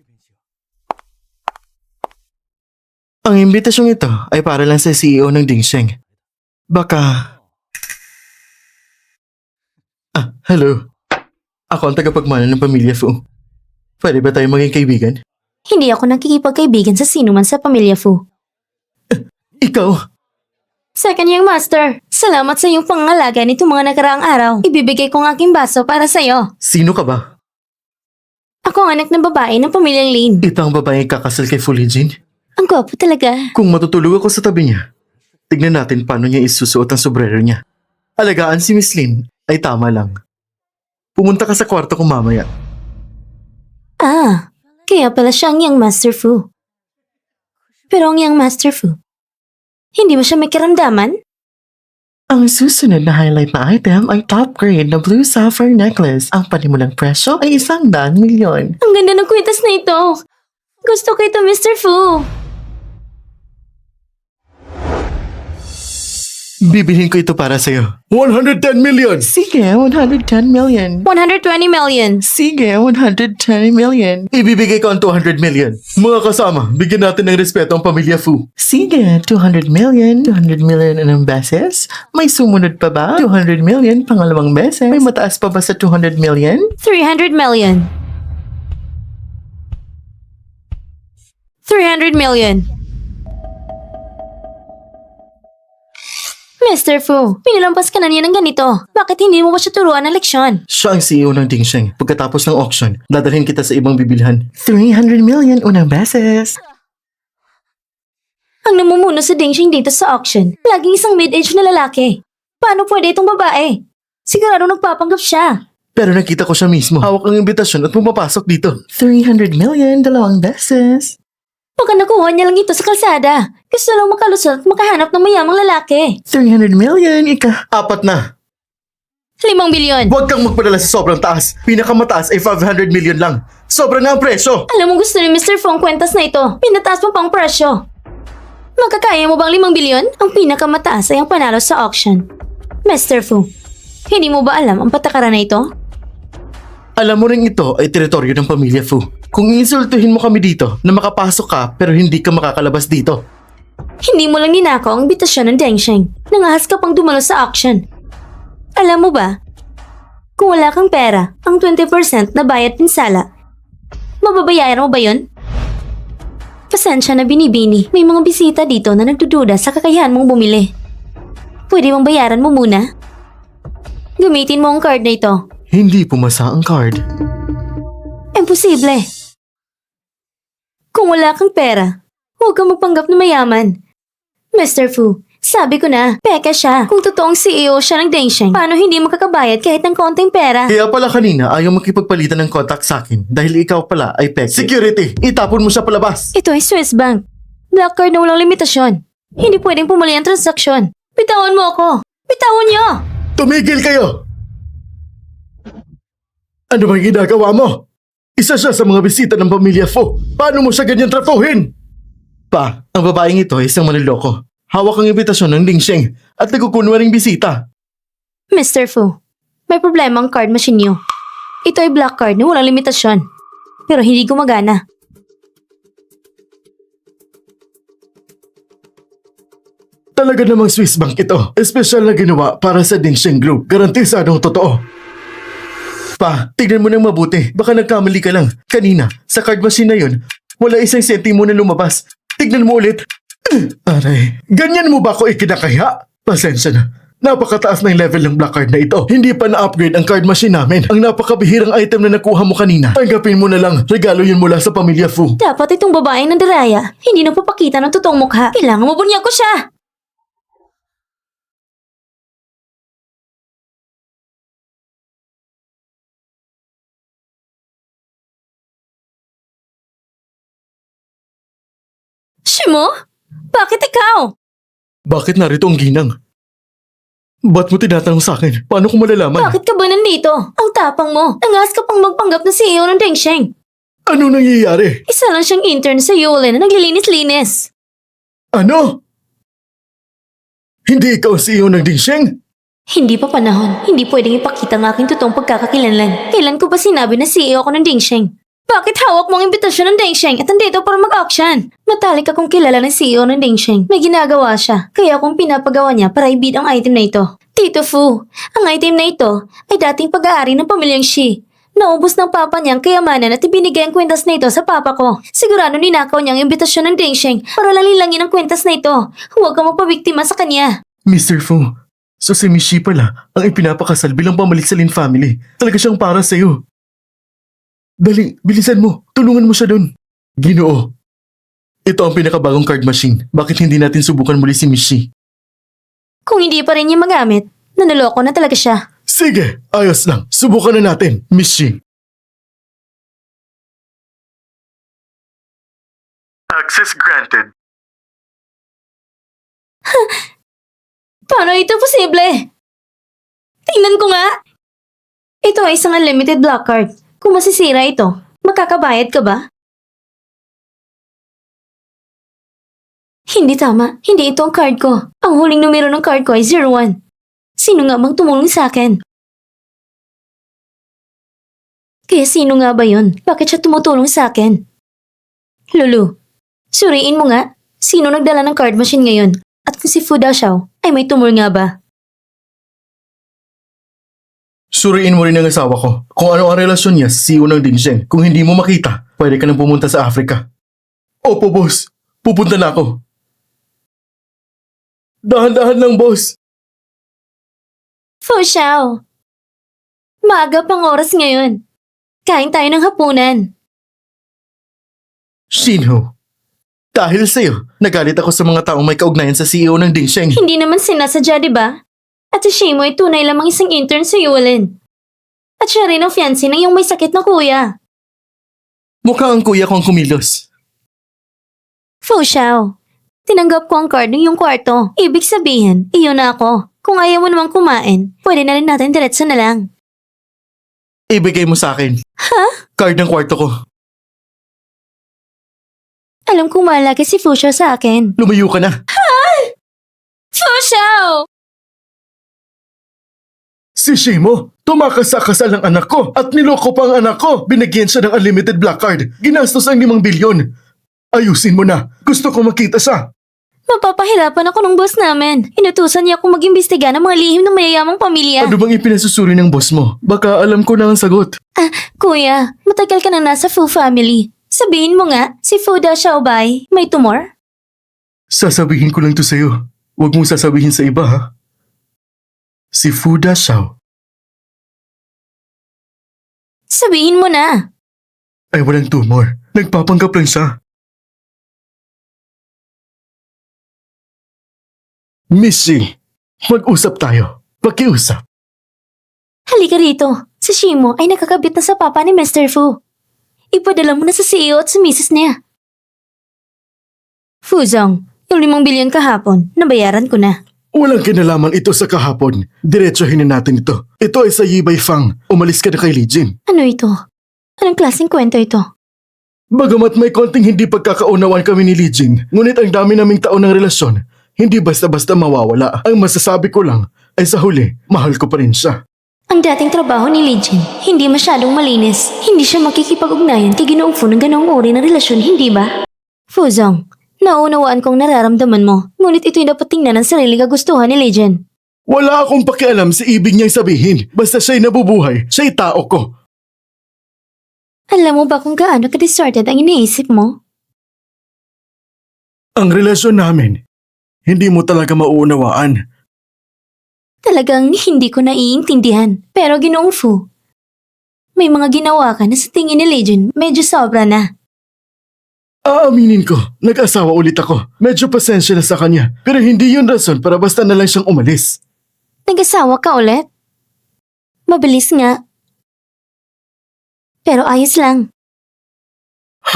Ang imbitasyong ito ay para lang sa CEO ng Dingsheng. Baka... hello. Ako ang tagapagmana ng pamilya Fu. Pwede ba tayo maging kaibigan? Hindi ako nakikipagkaibigan sa sino man sa pamilya Fu. Ikaw? Second Young Master, salamat sa iyong pangangalaga nitong mga nakaraang araw. Ibibigay ko ang aking baso para sa'yo. Sino ka ba? Ako ang anak ng babae ng pamilyang Lin. Ito ang babaeng kakasal kay Fu Lijin. Ang gwapo talaga. Kung matutulog ako sa tabi niya, tignan natin paano niya isusuot ang sombrero niya. Alagaan si Miss Lin ay tama lang. Pumunta ka sa kwarto ko mamaya. Kaya pala siya ang Young Master Fu. Pero ang Young Master Fu, hindi mo siya may karamdaman? Ang susunod na highlight na item ay top grade na blue sapphire necklace. Ang panimulang presyo ay 100 milyon. Ang ganda ng kwintas na ito. Gusto ko ito, Mr. Fu. Bibilhin ko ito para sa'yo. 110 million! Sige, 110 million. 120 million. Sige, 110 million. Ibibigay ko ang 200 million. Mga kasama, bigyan natin ng respeto ang pamilya Fu. Sige, 200 million. 200 million anong beses? May sumunod pa ba? 200 million pangalawang beses. May mataas pa ba sa 200 million? 300 million. 300 million. Mr. Fu, pinilampas ka na niya ng ganito. Bakit hindi mo ba siya turuan ng leksyon? Siya ang CEO ng Dingsheng. Pagkatapos ng auction, dadalhin kita sa ibang bibilhan. 300 million unang beses. Ang namumuno sa Dingxing dito sa auction, laging isang mid-age na lalaki. Paano pwede itong babae? Sigurado nagpapanggap siya. Pero nakita ko siya mismo. Hawak ang imbitasyon at pumapasok dito. 300 million, 2 beses. Baka nakuha niya lang ito sa kalsada. Gusto lang makalusot at makahanap ng mayamang lalaki. 300 million, 4 na. 5 bilyon. Huwag kang magpadala sa sobrang taas. Pinakamataas ay 500 million lang. Sobra na ang presyo. Alam mo gusto ni Mr. Fu ang kwentas na ito. Pinataas mo pang presyo. Magkakaya mo bang 5 bilyon? Ang pinakamataas ay ang panalo sa auction. Mr. Fu, hindi mo ba alam ang patakaran na ito? Alam mo rin ito ay teritoryo ng pamilya Fu. Kung insultuhin mo kami dito na makapasok ka pero hindi ka makakalabas dito. Hindi mo lang ninakaw ang imbitasyon ng Dengsheng. Nangahas ka pang dumalo sa auction. Alam mo ba, kung wala kang pera, ang 20% na bayad pinsala, mababayaran mo ba yun? Pasensya na binibini. May mga bisita dito na nagdududa sa kakayahan mong bumili. Pwede mong bayaran mo muna? Gamitin mo ang card na ito. Hindi pumasa ang card. Imposible. Kung wala kang pera, huwag kang magpanggap na mayaman. Mr. Fu, sabi ko na, peka siya. Kung totoong CEO siya ng Dengsheng, paano hindi makakabayad kahit ng konting pera? Kaya pala kanina ayaw makipagpalitan ng contact sa akin dahil ikaw pala ay peke. Security! Itapon mo siya palabas! Ito ay Swiss Bank. Black card na walang limitasyon. Hindi pwedeng pumuli ang transaksyon. Bitawan mo ako! Bitawan niyo! Tumigil kayo! Ano bang ginagawa mo? Isa siya sa mga bisita ng pamilya Fu. Paano mo siya ganyan tratuhin? Pa, ang babaeng ito ay isang manloloko. Hawak ang imbitasyon ng Dingsheng at nagkukunwaring bisita. Mr. Fu, may problema ang card machine niyo. Ito ay black card na walang limitasyon. Pero hindi gumagana. Talaga namang Swiss Bank ito. Espesyal na ginawa para sa Dingsheng Group. Garantisadong totoo. Pa, tignan mo nang mabuti. Baka nagkamali ka lang. Kanina, sa card machine na yun, wala isang sentimo na lumabas. Tignan mo ulit. Aray, ganyan mo ba ako ikinakaya? Pasensya na. Napakataas na yung level ng black card na ito. Hindi pa na-upgrade ang card machine namin. Ang napakabihirang item na nakuha mo kanina. Tanggapin mo na lang. Regalo yun mula sa pamilya Fu. Dapat itong babaeng nandaraya, hindi nagpapakita ng totoong mukha. Kailangan mabunyag ko siya! Shimo? Bakit ikaw? Bakit narito ang ginang? Ba't mo tinatanong sa akin? Paano ko malalaman? Bakit ka ba nandito? Ang tapang mo. Nangas ka pang magpanggap na CEO ng Dengsheng. Ano nangyayari? Isa lang siyang intern sa Yulin na naglilinis-linis. Ano? Hindi ikaw CEO ng Dingsheng? Hindi pa panahon. Hindi pwedeng ipakita ang aking totoong pagkakakilanlan. Kailan ko ba sinabi na CEO ako ng Dingsheng? Bakit hawak mo ang imbitasyon ng Dengsheng at nandito para mag-auction? Matalik akong kilala ng CEO ng Dengsheng. May ginagawa siya, kaya akong pinapagawa niya para i-bid ang item na ito. Tito Fu, ang item na ito ay dating pag-aari ng pamilyang Shi. Naubos ng papa niyang kayamanan at ibinigay ang kwentas na ito sa papa ko. Sigurado ninakaw niya ang imbitasyon ng Dengsheng para lalilangin ang kwentas na ito. Huwag kang magpabiktima sa kanya. Mr. Fu, so si Mishi pala ang ipinapakasal bilang pamalik sa Lin family. Talaga siyang para sa'yo. Dali, bilisan mo. Tulungan mo siya dun. Ginoo. Ito ang pinakabagong card machine. Bakit hindi natin subukan muli si Mishi? Kung hindi pa rin niya magamit, nanuloko na talaga siya. Sige, ayos lang. Subukan na natin, Mishi. Access granted. Paano ito posible? Tingnan ko nga. Ito ay isang unlimited black card. Kung masisira ito, makakabayad ka ba? Hindi tama. Hindi ito ang card ko. Ang huling numero ng card ko ay 01. Sino nga bang tumulong sa akin? Kaya sino nga ba yun? Bakit siya tumutulong sa akin? Lulu, suriin mo nga. Sino nagdala ng card machine ngayon? At kung si Fu Daxiao ay may tumor nga ba? Suriin mo rin ang asawa ko kung ano ang relasyon niya sa CEO ng Dingsheng. Kung hindi mo makita, pwede ka nang pumunta sa Africa. Opo, boss. Pupunta na ako. Dahan-dahan lang, boss. Fu Xiao, maaga pang oras ngayon. Kain tayo ng hapunan. Shinho, dahil sa'yo, nagalit ako sa mga taong may kaugnayan sa CEO ng Dingsheng. Hindi naman sinasadya, di ba? At si Shimo ay tunay lamang isang intern sa Yulin. At siya rin ang fiancé ng iyong may sakit na kuya. Mukha ang kuya ko ang kumilos. Fu Xiao, tinanggap ko ang card ng iyong kwarto. Ibig sabihin, iyon na ako. Kung ayaw mo namang kumain, pwede na rin natin diretso na lang. Ibigay mo sa akin. Ha? Card ng kwarto ko. Alam kong malaki si Fu Xiao sa akin. Lumayo ka na. Fu Xiao! Si Shimo, tumakas sa kasal ng anak ko at niloko pa ang anak ko. Binigyan siya ng unlimited black card. Ginastos ang 5 bilyon. Ayusin mo na. Gusto ko makita siya. Mapapahirapan ako ng boss namin. Inutusan niya akong mag-imbestiga ng mga lihim ng mayayamang pamilya. Ano bang ipinasusuri ng boss mo? Baka alam ko na ang sagot. Kuya, matagal ka na nasa Fu family. Sabihin mo nga, si Fuda Xiaobay may tumor? Sasabihin ko lang to sa'yo. Huwag mong sasabihin sa iba, ha? Si Fuda Xiao Sabihin mo na. ay walang tumor. Nagpapanggap lang siya. Missy, mag-usap tayo. Pakiusap. Halika rito. Si Shimo ay nakakabit na sa papa ni Mr. Fu. Ipadala mo na sa CEO at sa misis niya. Fuzong, yung 5 bilyon kahapon, nabayaran ko na. Walang kinalaman ito sa kahapon. Diretsahin na natin ito. Ito ay sa Yibay Fang. Umalis ka na kay Li Jin. Ano ito? Anong klaseng kwento ito? Bagamat may konting hindi pagkakaunawan kami ni Li Jin, ngunit ang dami naming taon ng relasyon, hindi basta-basta mawawala. Ang masasabi ko lang ay sa huli, mahal ko pa rin siya. Ang dating trabaho ni Li Jin, hindi masyadong malinis. Hindi siya makikipag-ugnayan kay Ginoong Fu ng ganoong uri ng relasyon, hindi ba? Fuzong, naunawaan kong nararamdaman mo, ngunit ito'y dapat tingnan ng sariling kagustuhan ni Li Jin. Wala akong pakialam sa ibig niyang sabihin. Basta siya'y nabubuhay, siya'y tao ko. Alam mo ba kung gaano ka-distorted ang iniisip mo? Ang relasyon namin, hindi mo talaga mauunawaan. Talagang hindi ko naiintindihan. Pero Ginoong Fu, may mga ginawa ka na sa tingin ni Li Jin medyo sobra na. Aaminin ko, nag-asawa ulit ako. Medyo pasensya na sa kanya. Pero hindi yun rason para basta na lang siyang umalis. Nag-asawa ka ulit? Mabilis nga. Pero ayos lang.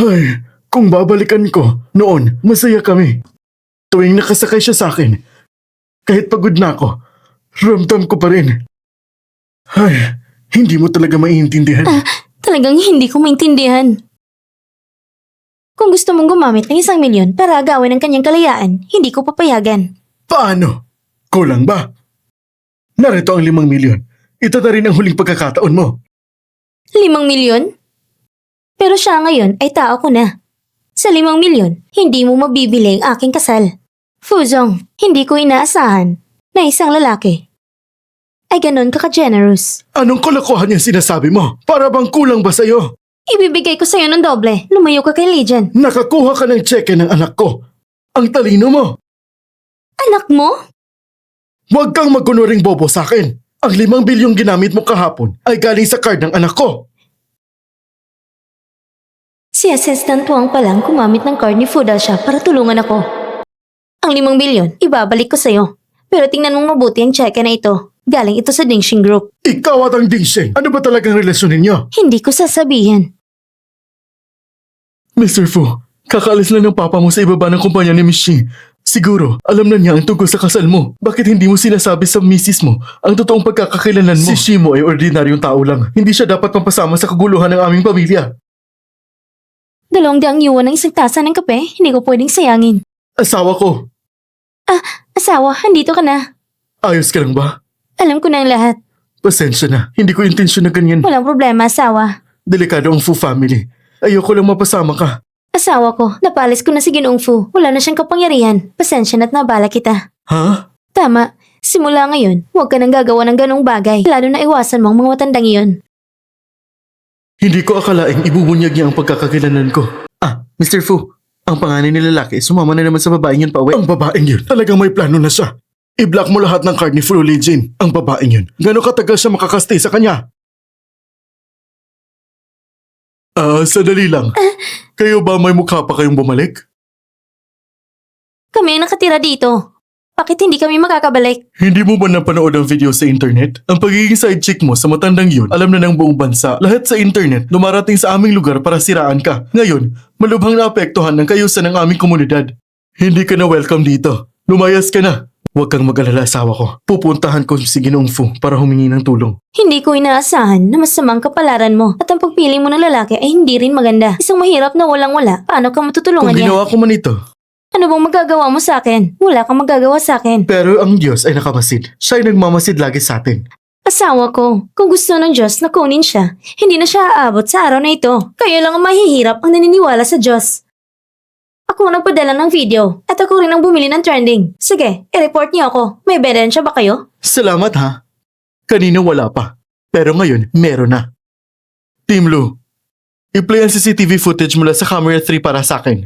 Ay, kung babalikan ko, noon, masaya kami. Tuwing nakasakay siya sa akin, kahit pagod na ako, ramdam ko pa rin. Ay, hindi mo talaga maiintindihan. Talagang hindi ko maintindihan. Kung gusto mong gumamit ng 1 milyon para agawin ang kanyang kalayaan, hindi ko papayagan. Paano? Kulang ba? Narito ang 5 milyon. Ito na rin ang huling pagkakataon mo. 5 milyon? Pero siya ngayon ay tao ko na. Sa 5 milyon, hindi mo mabibili ang aking kasal. Fuzong, hindi ko inaasahan na isang lalaki ay ganon ka-generous. Anong kalokohan yung sinasabi mo? Para bang kulang ba sa'yo? Ibibigay ko sa'yo ng doble. Lumayo ka kay Li Jin. Nakakuha ka ng tseke ng anak ko. Ang talino mo. Anak mo? Huwag kang magkunuring bobo sa akin. Ang 5 bilyong ginamit mo kahapon ay galing sa card ng anak ko. Si Assistant Wang pa lang gumamit ng card ni Fuda siya para tulungan ako. Ang 5 bilyon, ibabalik ko sa'yo. Pero tingnan mong mabuti ang cheque na ito. Galing ito sa Dingxing Group. Ikaw at ang Dingxing. Ano ba talagang relasyon ninyo? Hindi ko sasabihin. Mr. Fu, kakaalis lang ng papa mo sa ibaba ng kumpanya ni Miss Shi. Siguro, alam na niya ang tungkol sa kasal mo. Bakit hindi mo sinasabi sa misis mo ang totoong pagkakakilalan mo? Si Shimo ay ordinaryong tao lang. Hindi siya dapat mapasama sa kaguluhan ng aming pamilya. 200 yuan ng isang tasa ng kape, hindi ko pwedeng sayangin. Asawa ko. Asawa, andito ka na. Ayos ka lang ba? Alam ko na ang lahat. Pasensya na. Hindi ko intensyon na ganyan. Walang problema, asawa. Delikado ang Fu family. Ayoko lang mapasama ka. Asawa ko, napalis ko na si Ginoong Fu. Wala na siyang kapangyarihan. Pasensya na't nabala kita. Ha? Tama. Simula ngayon, huwag ka nang gagawa ng ganong bagay. Lalo na iwasan mo ang mga matandang iyon. Hindi ko akalaing ibubunyag niya ang pagkakakilalan ko. Mr. Fu, ang panganay ni lalaki sumama na naman sa babaeng yun pa uwi. Ang babaeng yun, talagang may plano na siya. I-block mo lahat ng card ni Fu Li Jin. Ang babaeng yun, gano'ng katagal siya makakastay sa kanya? Sandali lang. Kayo ba may mukha pa kayong bumalik? Kami ang nakatira dito. Bakit hindi kami makakabalik? Hindi mo ba napanood ang video sa internet? Ang pagiging side chick mo sa matandang yun, alam na ng buong bansa. Lahat sa internet, lumarating sa aming lugar para siraan ka. Ngayon, malubhang naapektuhan ng kayusan ng aming komunidad. Hindi ka na welcome dito. Lumayas ka na. Huwag kang mag-alala, asawa ko. Pupuntahan ko si Ginoong Fu para humingi ng tulong. Hindi ko inaasahan na masamang kapalaran mo at ang pagpili mo ng lalaki ay hindi rin maganda. Isang mahirap na walang-wala. Paano ka matutulungan Kung niya? ginawa ko man ito, Ano bang magagawa mo sa akin? Wala kang magagawa sa akin. pero ang Diyos ay nakamasid. Siya ay nagmamasid lagi sa atin. Asawa ko, kung gusto ng Diyos na kunin siya, hindi na siya aabot sa araw na ito. Kayo lang ang mahihirap ang naniniwala sa Diyos. Ako ang nagpadala ng video at ako rin ang bumili ng trending. Sige, i-report niyo ako. May ebidensya ba kayo? Salamat ha. Kanina wala pa. Pero ngayon, meron na. Team Lou, i-play ang CCTV footage mula sa camera 3 para sa akin.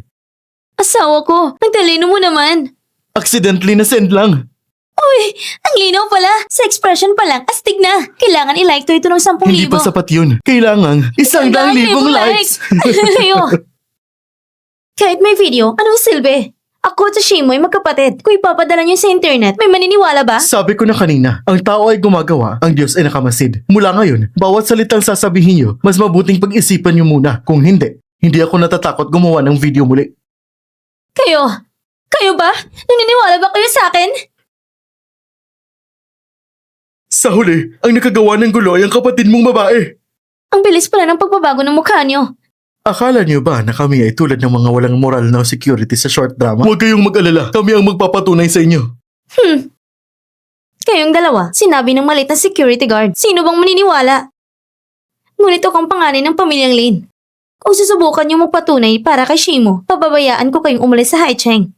Asawa ko, nagtalino mo naman. Accidentally na send lang. Uy, ang linaw pala. Sa expression pa lang, astig na. Kailangan i-like to ito ng 10,000. Hindi pa sapat yun. Kailangan 100,000 likes. Ayo. Kahit may video, anong silbi? Ako at si Shimoy magkapatid. Kung ipapadala niyo sa internet, may maniniwala ba? Sabi ko na kanina, ang tao ay gumagawa, ang Diyos ay nakamasid. Mula ngayon, bawat salitang sasabihin niyo, mas mabuting pag-isipan niyo muna. Kung hindi ako natatakot gumawa ng video muli. Kayo ba? Naniniwala ba kayo sa akin? Sa huli, ang nakagawa ng gulo ay ang kapatid mong babae. Ang bilis pala ng pagbabago ng mukha niyo. Akala niyo ba na kami ay tulad ng mga walang moral na security sa short drama? Huwag kayong mag-alala, kami ang magpapatunay sa inyo. Kayong dalawa, sinabi ng malit na security guard. Sino bang maniniwala? Ngunit ako ang panganay ng pamilyang Lin. Kung susubukan niyo magpatunay para kay Shimo, pababayaan ko kayong umalis sa Haicheng.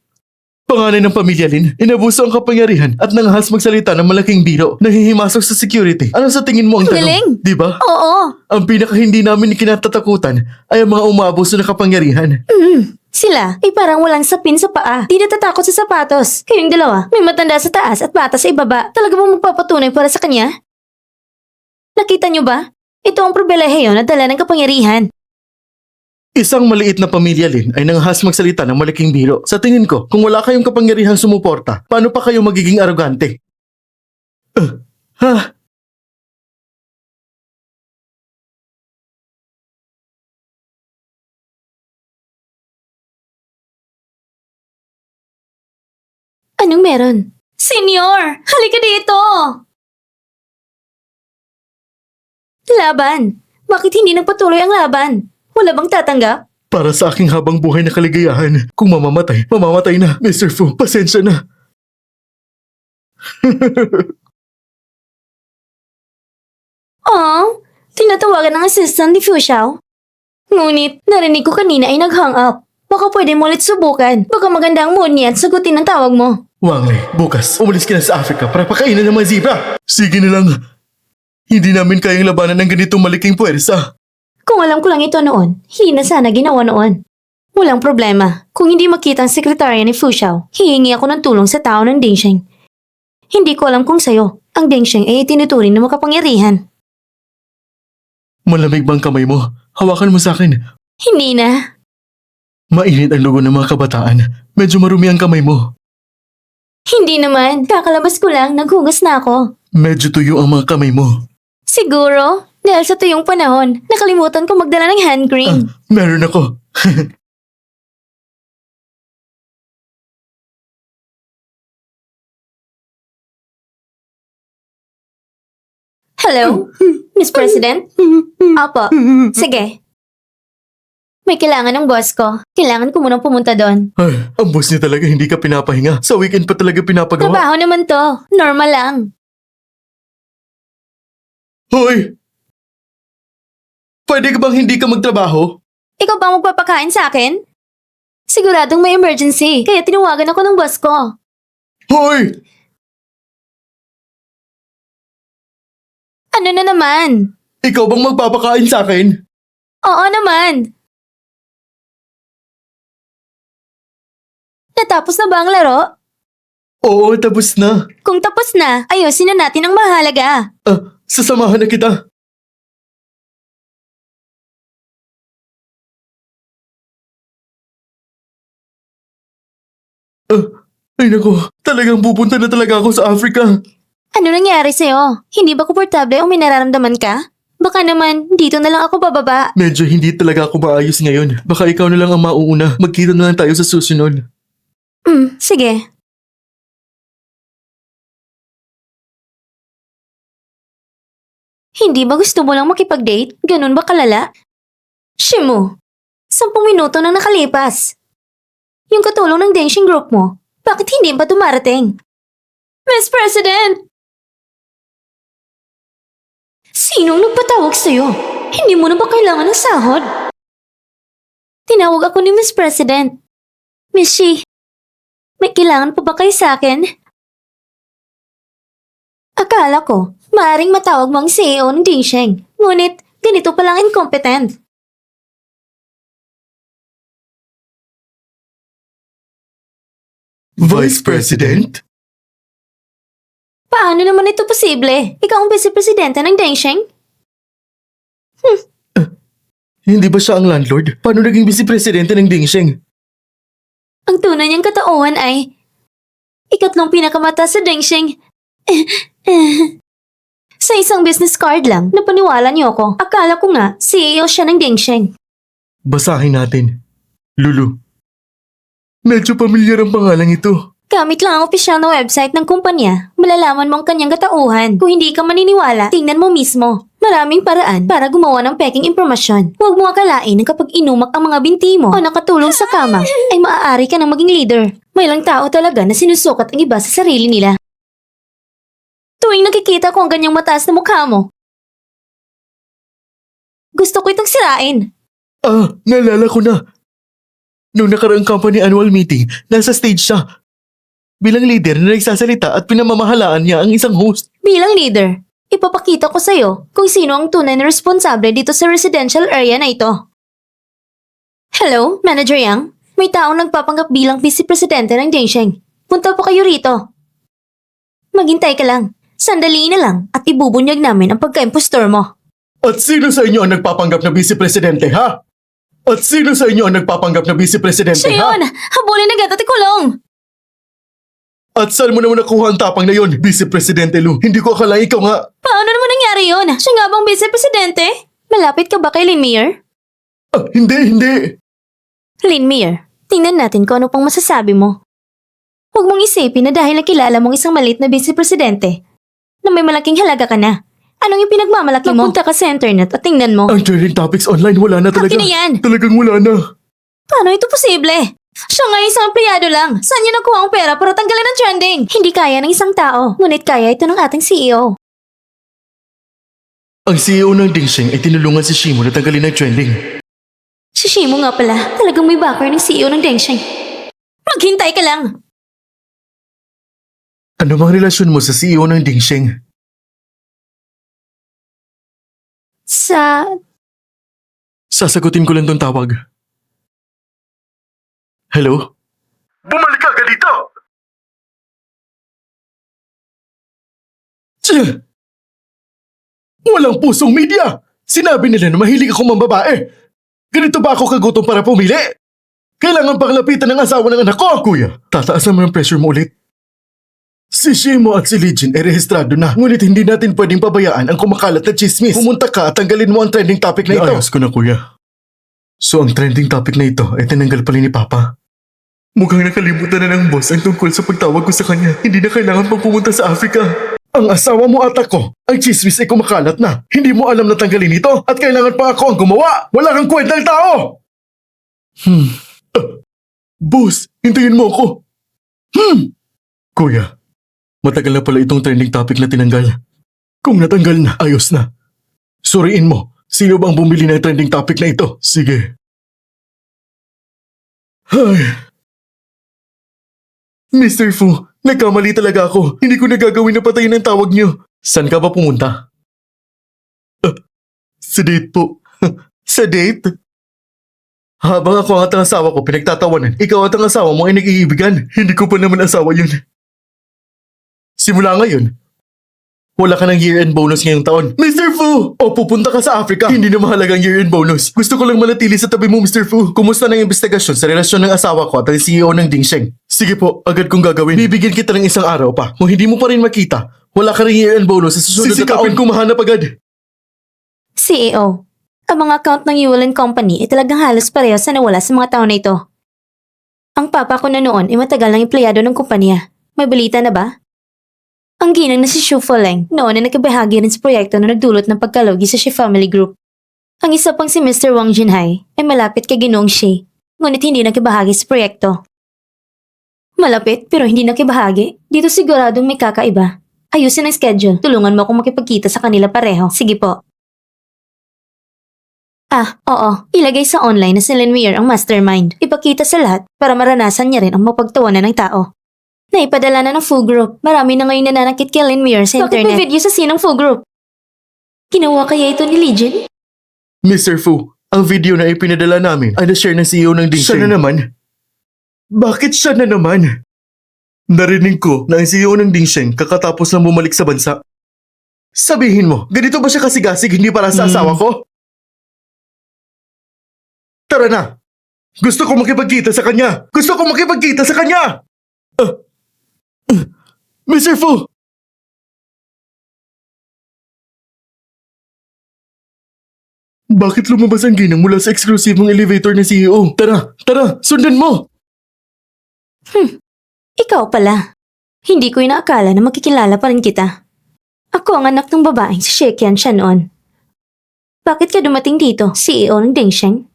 Panganay ng pamilya Lin, inabuso ang kapangyarihan at nangahas magsalita ng malaking biro, nahihimasok sa security. Ano sa tingin mo ang tanong? Galing! Di ba? Oo. Ang pinaka hindi namin kinatatakutan ay ang mga umaabuso ng kapangyarihan. Sila ay parang walang sapin sa paa. Di natatakot sa sapatos. Kayong dalawa, may matanda sa taas at bata sa ibaba. Talaga bang magpapatunay para sa kanya? Nakita niyo ba? Ito ang pribilehiyo na dala ng kapangyarihan. Isang maliit na pamilya Lin ay nangahas magsalita ng malaking biro. Sa tingin ko, kung wala kayong kapangyarihang sumuporta, paano pa kayo magiging arogante? Ha? Anong meron? Senyor! Halika dito! Laban! Bakit hindi nagpatuloy ang laban? Wala bang tatanggap? Para sa aking habang buhay na kaligayahan, kung mamamatay, mamamatay na. Mr. Fu, pasensya na. Oh, tinatawagan ng assistant ni Fu Xiao. Ngunit, narinig ko kanina ay nag-hang up. Baka pwede mo ulit subukan. Baka maganda ang mood niya at sagutin ang tawag mo. Wang Lei, bukas, umalis ka na sa Africa para pakainin ng mga zebra. Sige na lang. Hindi namin kayang labanan ng ganitong malaking puwersa. Kung alam ko lang ito noon, hindi na sana ginawa noon. Walang problema. Kung hindi makita ang sekretarya ni Fu Xiao, hihingi ako ng tulong sa tao ng Dingsheng. Hindi ko alam kung sa'yo, ang Dingsheng ay itinuturing na makapangyarihan. Malamig bang kamay mo? Hawakan mo sa akin. Hindi na. Mainit ang lugo ng mga kabataan. Medyo marumi ang kamay mo. Hindi naman. Kakalabas ko lang, naghugas na ako. Medyo tuyo ang mga kamay mo. Siguro, dahil sa tuyong panahon, nakalimutan ko magdala ng hand cream. Meron ako. Hello? Miss President? Apo. Sige. May kailangan ng boss ko. Kailangan ko munang pumunta doon. Ay, ang boss niya talaga hindi ka pinapahinga. Sa weekend pa talaga pinapagawa. Trabaho naman to. Normal lang. Hoy! Pwede ka bang hindi ka magtrabaho? Ikaw ba magpapakain sa akin? Siguradong may emergency, kaya tinawagan ako ng boss ko. Hoy! Ano na naman? Ikaw bang magpapakain sa akin? Oo naman. Natapos na ba ang laro? Oo, tapos na. Kung tapos na, ayusin na natin ang mahalaga. Sasamahan na kita. Ay nako, talagang pupunta na talaga ako sa Africa. Ano nangyari sa'yo? Hindi ba komportable o may nararamdaman ka? Baka naman, dito na lang ako bababa. Medyo hindi talaga ako maayos ngayon. Baka ikaw na lang ang mauuna. Magkita na lang tayo sa susunod. Sige. Hindi ba gusto mo lang makipag-date? Ganun ba kalala? Shimo, 10 minuto nang nakalipas. Yung katulong ng dancing group mo, bakit hindi ba dumarating? Miss President! Sinong nagpatawag sa'yo? Hindi mo na ba kailangan ng sahod? Tinawag ako ni Miss President. Miss Shi, may kailangan pa ba kayo sa akin? Akala ko, maaaring matawag mo ang CEO ng Dingsheng. Ngunit, ganito palang incompetent. Vice President? Paano naman ito posible? Ikaw ang vice-presidente ng Dingsheng? Hindi ba siya ang landlord? Paano naging vice-presidente ng Dingsheng? Ang tunay niyang katauhan ay ikatlong pinakamataas sa Dingsheng. Sa isang business card lang, napaniwala niyo ako. Akala ko nga, CEO siya ng Dingsheng. Basahin natin. Lulu. Medyo pamilyar ang pangalan ito. Gamit lang ang opisyal na website ng kumpanya, malalaman mo ang kanyang katauhan. Kung hindi ka maniniwala, tingnan mo mismo. Maraming paraan para gumawa ng peking impormasyon. Huwag mo akalain na kapag inumak ang mga binti mo o nakatulong sa kama, ay maaari ka nang maging leader. May lang tao talaga na sinusukat ang iba sa sarili nila. Tuwing nakikita ko ang ganyang mataas na mukha mo, gusto ko itong sirain. Naalala ko na. Noong nakaraang company annual meeting, nasa stage siya. Bilang leader na nagsasalita at pinamamahalaan niya ang isang host. Bilang leader, ipapakita ko sa'yo kung sino ang tunay na responsable dito sa residential area na ito. Hello, Manager Yang. May taong nagpapanggap bilang vice-presidente ng Dingsheng. Punta po kayo rito. Maghintay ka lang. Sandali na lang at ibubunyag namin ang pagka-impostor mo. At sino sa inyo ang nagpapanggap na vice-presidente, ha? At sino sa inyo ang nagpapanggap na vice-presidente, Siya ha? yun! Habulin agad at ikulong! At saan mo naman nakuha ang tapang na yon, Vice-Presidente Lu? Hindi ko akala ikaw nga. Paano naman nangyari yun? Siya nga bang vice-presidente? Malapit ka ba kay Lin Meyer? Hindi. Lin Meyer, tingnan natin kung ano pang masasabi mo. Huwag mong isipin na dahil nakilala mong isang maliit na vice-presidente, na may malaking halaga ka na. Anong ipinagmamalaki mo? Magpunta ka sa internet at tingnan mo. Ang trending topics online, wala na talaga. Akin na yan! Talagang wala na. Paano ito posible? Siya nga isang empleyado lang. Saan niya nakuha ang pera para tanggalin ang trending? Hindi kaya ng isang tao, ngunit kaya ito ng ating CEO. Ang CEO ng Dingsheng ay tinulungan si Shimo na tanggalin ang trending. Si Shimo nga pala, talagang may backer ng CEO ng Dingsheng. Maghintay ka lang! Ano bang relasyon mo sa CEO ng Dingsheng? Sasagutin ko lang tong tawag. Hello? Bumalik ka agad dito! Walang pusong media! Sinabi nila na mahilig akong mambabae. Ganito ba ako kagutom para pumili? Kailangan pang lapitan ng asawa ng anak ko! Kuya, tataas naman ang pressure mo ulit. Si Shimo at si Lijin ay rehistrado na, ngunit hindi natin pwedeng pabayaan ang kumakalat na chismis. Pumunta ka at tanggalin mo ang trending topic na ito. Naayos ko na, kuya. So ang trending topic na ito ay tinanggal pala ni Papa. Mukhang nakalimutan na ng boss ang tungkol sa pagtawag ko sa kanya. Hindi na kailangan pang pumunta sa Africa. Ang asawa mo at ako, ang chismis ay kumakalat na. Hindi mo alam na tanggalin ito at kailangan pa ako ang gumawa. Wala kang kwentang tao! Boss, hintayin mo ako. Kuya, matagal na pala itong trending topic na tinanggal. Kung natanggal na, ayos na. Suriin mo, sino bang bumili ng trending topic na ito? Sige. Ay. Mr. Fu, nagkamali talaga ako. Hindi ko nagagawin na patayin ang tawag niyo. Saan ka ba pumunta? Sa date po. Sa date? Habang ako at ang asawa ko pinagtatawanan, ikaw at ang asawa mo ay nag-iibigan. Hindi ko pa naman asawa yun. Simula ngayon, wala ka ng year-end bonus ngayong taon. Mr. Fu! O pupunta ka sa Africa. Hindi na mahalagang year-end bonus. Gusto ko lang manatili sa tabi mo, Mr. Fu. Kumusta na ang investigasyon sa relasyon ng asawa ko at ang CEO ng Dingsheng? Sige po, agad kong gagawin. Bibigyan kita ng isang araw pa. Kung hindi mo pa rin makita, wala ka rin year-end bonus sa susunod na taon. Sisikapin kong mahanap agad. CEO, ang mga account ng Yulin Company ay talagang halos pareho sa nawala sa mga taon na ito. Ang papa ko na noon ay matagal ng empleyado ng kumpanya. May balita na ba? Ang ginang na si Xu Foleng noon ay nakibahagi rin sa proyekto na nagdulot ng pagkalugi sa Xi Family Group. Ang isa pang si Mr. Wang Jinhai ay malapit kay Ginoong Xi, ngunit hindi nakibahagi sa proyekto. Malapit pero hindi nakibahagi? Dito siguradong may kakaiba. Ayusin ang schedule. Tulungan mo akong makipagkita sa kanila pareho. Sige po. Oo. Ilagay sa online na si Lin Weir ang mastermind. Ipakita sa lahat para maranasan niya rin ang mapagtawanan ng tao. Naipadala na ng full group. Marami na ngayon nananakit kay Lin Weir sa internet. Bakit may video sa sinong full group? Ginawa kaya ito ni Legion? Mr. Fu, ang video na ipinadala namin ay na-share ng CEO ng Dingsheng. Siya na naman? Bakit siya na naman? Narinig ko na ang CEO ng Dingsheng kakatapos lang bumalik sa bansa. Sabihin mo, ganito ba siya kasigasig hindi para sa asawa ko? Tara na! Gusto ko makipagkita sa kanya! Gusto ko makipagkita sa kanya! Mr. Fu! Bakit lumabas ang ginang mula sa eksklusibong elevator ng CEO? Tara! Sundan mo! Ikaw pala. Hindi ko inaakala na makikilala pa rin kita. Ako ang anak ng babaeng si Shekian siya noon. Bakit ka dumating dito, CEO ng Dingsheng?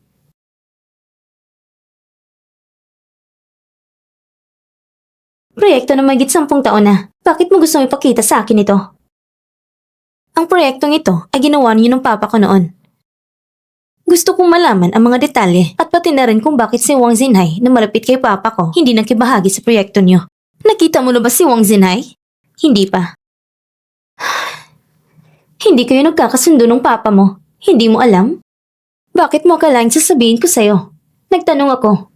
Proyekto na magit 10 taon na. Bakit mo gusto ipakita sa akin ito? Ang proyektong ito ay ginawa niyo ng papa ko noon. Gusto kong malaman ang mga detalye at pati na rin kung bakit si Wang Zinhai na malapit kay papa ko hindi nakibahagi sa proyekto niyo. Nakita mo na ba si Wang Zinhai? Hindi pa. Hindi kayo nagkakasundo ng papa mo. Hindi mo alam? Bakit mo kailangang sasabihin ko sa'yo? Nagtanong ako.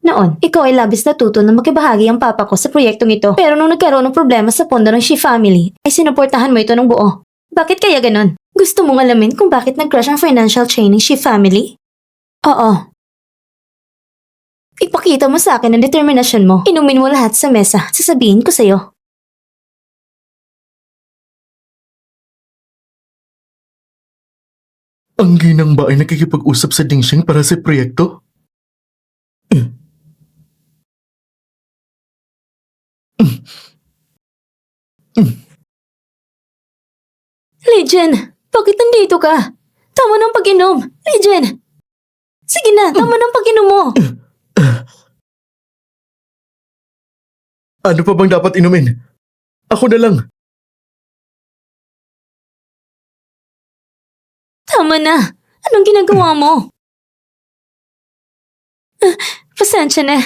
Noon, ikaw ay labis natuto na makibahagi ang papa ko sa proyektong ito. Pero nung nagkaroon ng problema sa pondo ng Shi family, ay sinuportahan mo ito ng buo. Bakit kaya ganon? Gusto mong alamin kung bakit nag-crash ang financial chain ng Shi family? Oo. Ipakita mo sa akin ang determinasyon mo. Inumin mo lahat sa mesa. Sasabihin ko sa'yo. Ang ginang ba ay nakikipag-usap sa Dingsheng para sa proyekto? Legion, bakit nandito ka? Tama ng pag-inom. Legion! Sige na, tama ng pag-inom mo. Ano pa bang dapat inumin? Ako na lang. Tama na. Anong ginagawa mo? Pasensya na.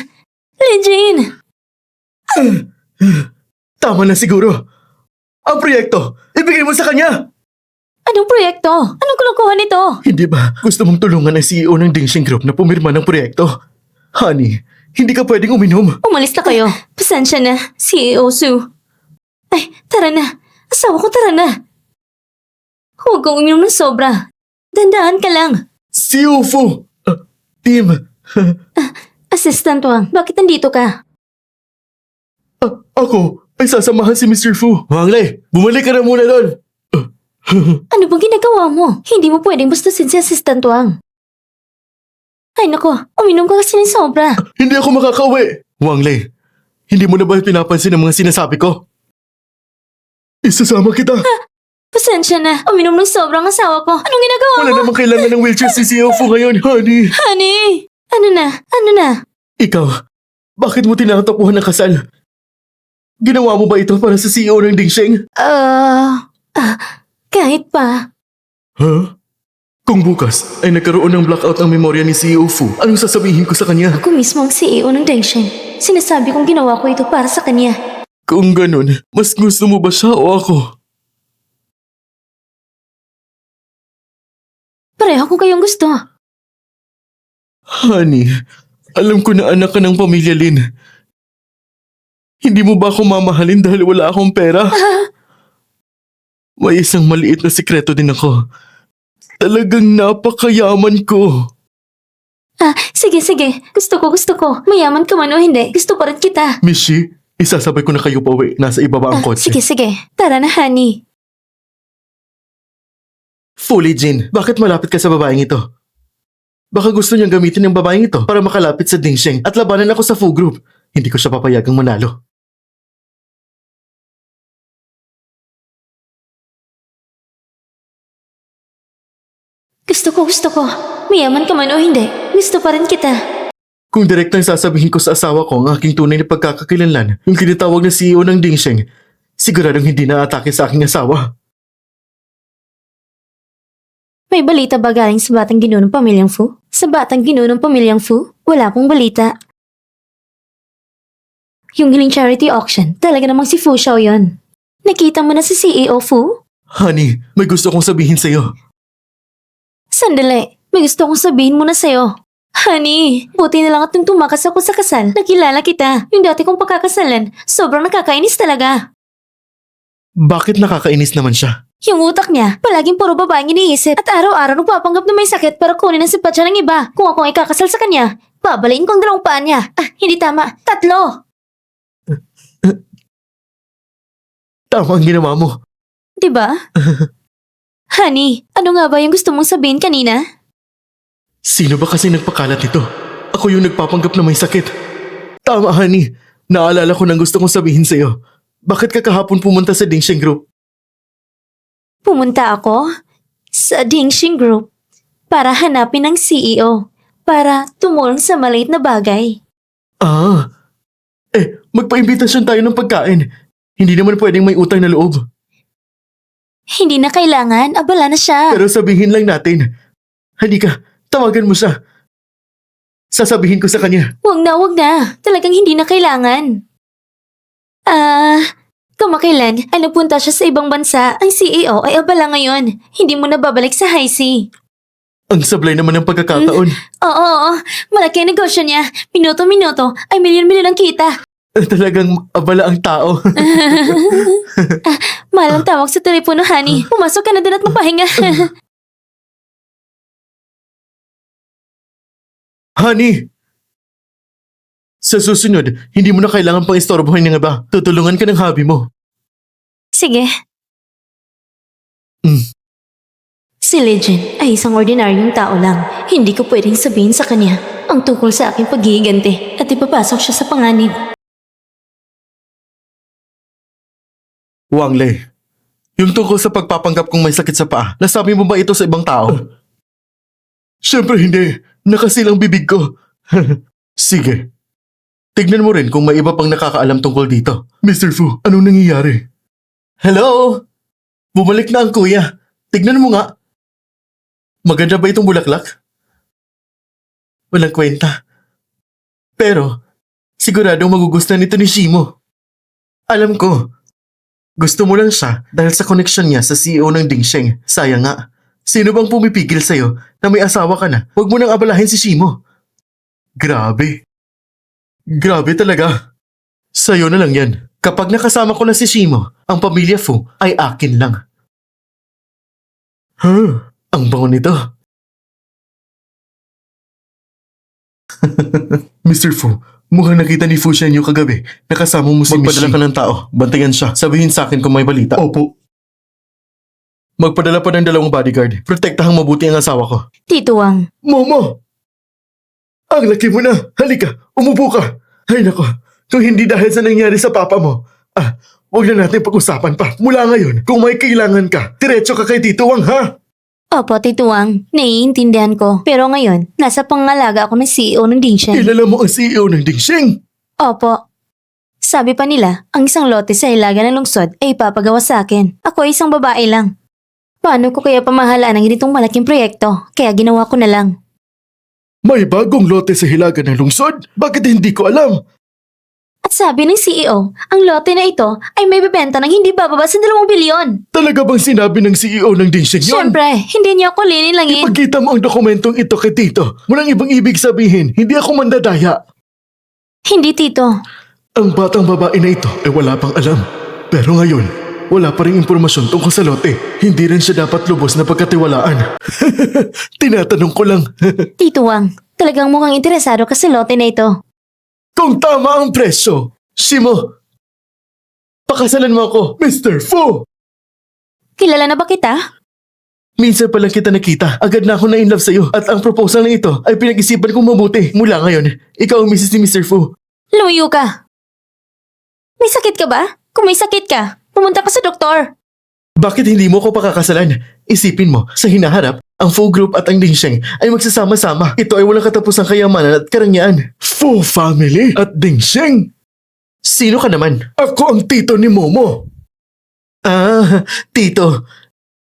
Legion! Tama na siguro. Ang proyekto, ibigay mo sa kanya! Anong proyekto? Anong kalokohan nito? Hindi ba gusto mong tulungan ang CEO ng Dingsheng Group na pumirma ng proyekto? Honey, hindi ka pwedeng uminom. Umalis na kayo. Pasensya na, CEO Su. Ay, tara na. Asawa ko, tara na. Huwag kang uminom ng sobra. Dandaan ka lang. CEO Fu! Team! Assistant Wang, bakit nandito ka? Ako ay sasamahan si Mr. Fu. Wang Lei, bumalik ka na muna doon. Ano bang ginagawa mo? Hindi mo pwedeng bastusin si Assistant Wang. Ay nako, uminom ka kasi ng sobra. Hindi ako makakauwi. Wang Lei, hindi mo na ba pinapansin ang mga sinasabi ko? Isasama kita. Pasensya na, uminom ng sobrang asawa ko. Anong ginagawa Wala mo? namang kailangan ng wheelchair si CEO Fu ngayon, honey. Honey! Ano na? Ano na? Ikaw, bakit mo tinatapuhan ng kasal? Ginawa mo ba ito para sa CEO ng Dingsheng? Kahit pa. Huh? Kung bukas ay nagkaroon ng blackout ang memorya ni CEO Fu, anong sasabihin ko sa kanya? Ako mismo ang CEO ng Dengsheng. Sinasabi kong ginawa ko ito para sa kanya. Kung ganun, mas gusto mo ba siya o ako? Pareho ko kayong gusto. Honey, alam ko na anak ka ng pamilya Lin. Hindi mo ba ako mamahalin dahil wala akong pera? May isang maliit na sikreto din ako. Talagang napakayaman ko. Sige. Gusto ko. Mayaman ka man o hindi, gusto pa rin kita. Mishi, isasabay ko na kayo pa uwi. Nasa ibaba ang kotse. Sige. Tara na, honey. Fully Jin, bakit malapit ka sa babaeng ito? Baka gusto niyang gamitin ng babaeng ito para makalapit sa Dingsheng at labanan ako sa Fu Group. Hindi ko siya papayagang manalo. Gusto ko. Mayaman ka man o hindi, gusto pa rin kita. Kung direktang sasabihin ko sa asawa ko ang aking tunay na pagkakakilanlan, yung tinatawag na CEO ng Dingsheng, siguradong hindi na atake sa aking asawa. May balita ba galing sa batang ginunong pamilyang Fu? Sa batang ginunong pamilyang Fu, wala pong balita. Yung hiling charity auction, talaga namang si Fu Xiao yun. Nakita mo na si CEO Fu? Honey, may gusto kong sabihin sa'yo. Sandali, may gusto kong sabihin muna sa'yo. Honey, buti na lang at nung tumakas ako sa kasal, nakilala kita. Yung dati kong pagkakasalan, sobrang nakakainis talaga. Bakit nakakainis naman siya? Yung utak niya, palaging puro babaeng iniisip at araw-araw nagpapanggap na may sakit para kunin ang sipat siya ng iba. Kung ako ay kakasal sa kanya, babalain ko ang dalawang paa niya. Hindi tama. 3. Tama ang ginawa mo. Diba? Honey, ano nga ba yung gusto mong sabihin kanina? Sino ba kasi nagpakalat nito? Ako yung nagpapanggap na may sakit. Tama, honey. Naalala ko ng gusto kong sabihin sa'yo. Bakit ka kahapon pumunta sa Dingsheng Group? Pumunta ako sa Dingxing Group para hanapin ang CEO para tumulong sa maliit na bagay. Magpa-imbitasyon tayo ng pagkain. Hindi naman pwedeng may utang na loob. Hindi na kailangan, abala na siya. Pero sabihin lang natin. Halika, tawagan mo siya. Sasabihin ko sa kanya. Wag na. Talagang hindi na kailangan. Kamakailan ay napunta siya sa ibang bansa, ang CEO ay abala ngayon. Hindi mo na babalik sa high C. Ang sablay naman ng pagkakataon. Oo. Malaki ang negosyo niya. Minuto-minuto ay milyon-milyon ang kita. Talagang abala ang tao. Mahal ang tawag sa telepono, honey. Pumasok ka na doon at magpahinga. Honey! Sa susunod, hindi mo na kailangan pang istorbohin ng iba. Tutulungan ka ng hobby mo. Sige. Mm. Si Legend ay isang ordinaryong tao lang. Hindi ko pwedeng sabihin sa kanya ang tungkol sa aking paghihiganti at ipapasok siya sa panganib. Wang Lei, yung tungkol sa pagpapanggap kong may sakit sa paa, nasabi mo ba ito sa ibang tao? Siyempre hindi. Nakasilang bibig ko. Sige. Tignan mo rin kung may iba pang nakakaalam tungkol dito. Mr. Fu, anong nangyayari? Hello? Bumalik na ang kuya. Tignan mo nga. Maganda ba itong bulaklak? Walang kwenta. Pero, siguradong magugustuhan nito ni Shimo. Alam ko. Gusto mo lang siya dahil sa connection niya sa CEO ng Dingsheng. Sayang nga. Sino bang pumipigil sa'yo na may asawa ka na? Huwag mo nang abalahin si Shimo. Grabe. Grabe talaga. Sa'yo na lang yan. Kapag nakasama ko na si Shimo, ang pamilya Fu ay akin lang. Ang bango nito. Mr. Fu, mukhang nakita ni Fu Shen yung kagabi. Nakasama mo si Mishi. Magpadala ka ng tao. Bantayan siya. Sabihin sa akin kung may balita. Opo. Magpadala pa ng 2 bodyguard. Protektahang mabuti ang asawa ko. Tito Wang, Momo! Ang laki mo na! Halika, umupo ka! Ay nako, kung hindi dahil sa nangyari sa papa mo, huwag na natin pag-usapan pa. Mula ngayon, kung may kailangan ka, diretso ka kay Tito Wang, ha? Opo, Tito Wang, naiintindihan ko. Pero ngayon, nasa pangalaga ako ng CEO ng Dingsheng. Kilala mo ang CEO ng Dingsheng? Opo. Sabi pa nila, ang isang lote sa ilaga ng lungsod ay ipapagawa sa akin. Ako ay isang babae lang. Paano ko kaya pamahalaan ang ganitong malaking proyekto? Kaya ginawa ko na lang. May bagong lote sa hilaga ng lungsod? Bakit hindi ko alam? At sabi ng CEO, ang lote na ito ay may bebenta ng hindi bababa sa 2 bilyon. Talaga bang sinabi ng CEO ng Dingsheng yun? Siyempre, hindi niyo ako linilangin. Ipagkita mo ang dokumentong ito kay Tito. Walang ibang ibig sabihin, hindi ako mandadaya. Hindi, Tito. Ang batang babae na ito ay wala pang alam. Pero ngayon, wala pa rin impormasyon tungkol sa lote. Hindi rin siya dapat lubos na pagkatiwalaan. Tinatanong ko lang. Tito Wang, talagang mukhang interesado ka sa lote na ito. Kung tama ang presyo, Shimo, pakasalan mo ako, Mr. Fu! Kilala na ba kita? Minsan pa lang kita nakita, agad na ako na in love sa'yo. At ang proposal na ito ay pinag-isipan kong mabuti. Mula ngayon, ikaw ang misis ni Mr. Fu. Lumayo ka. May sakit ka ba? Kung may sakit ka, pumunta ka sa doktor. Bakit hindi mo ko pakakasalan? Isipin mo, sa hinaharap, ang Fu Group at ang Dingsheng ay magsasama-sama. Ito ay walang katapusang kayamanan at karangyaan. Fu Family at Dingsheng? Sino ka naman? Ako ang tito ni Momo. Tito.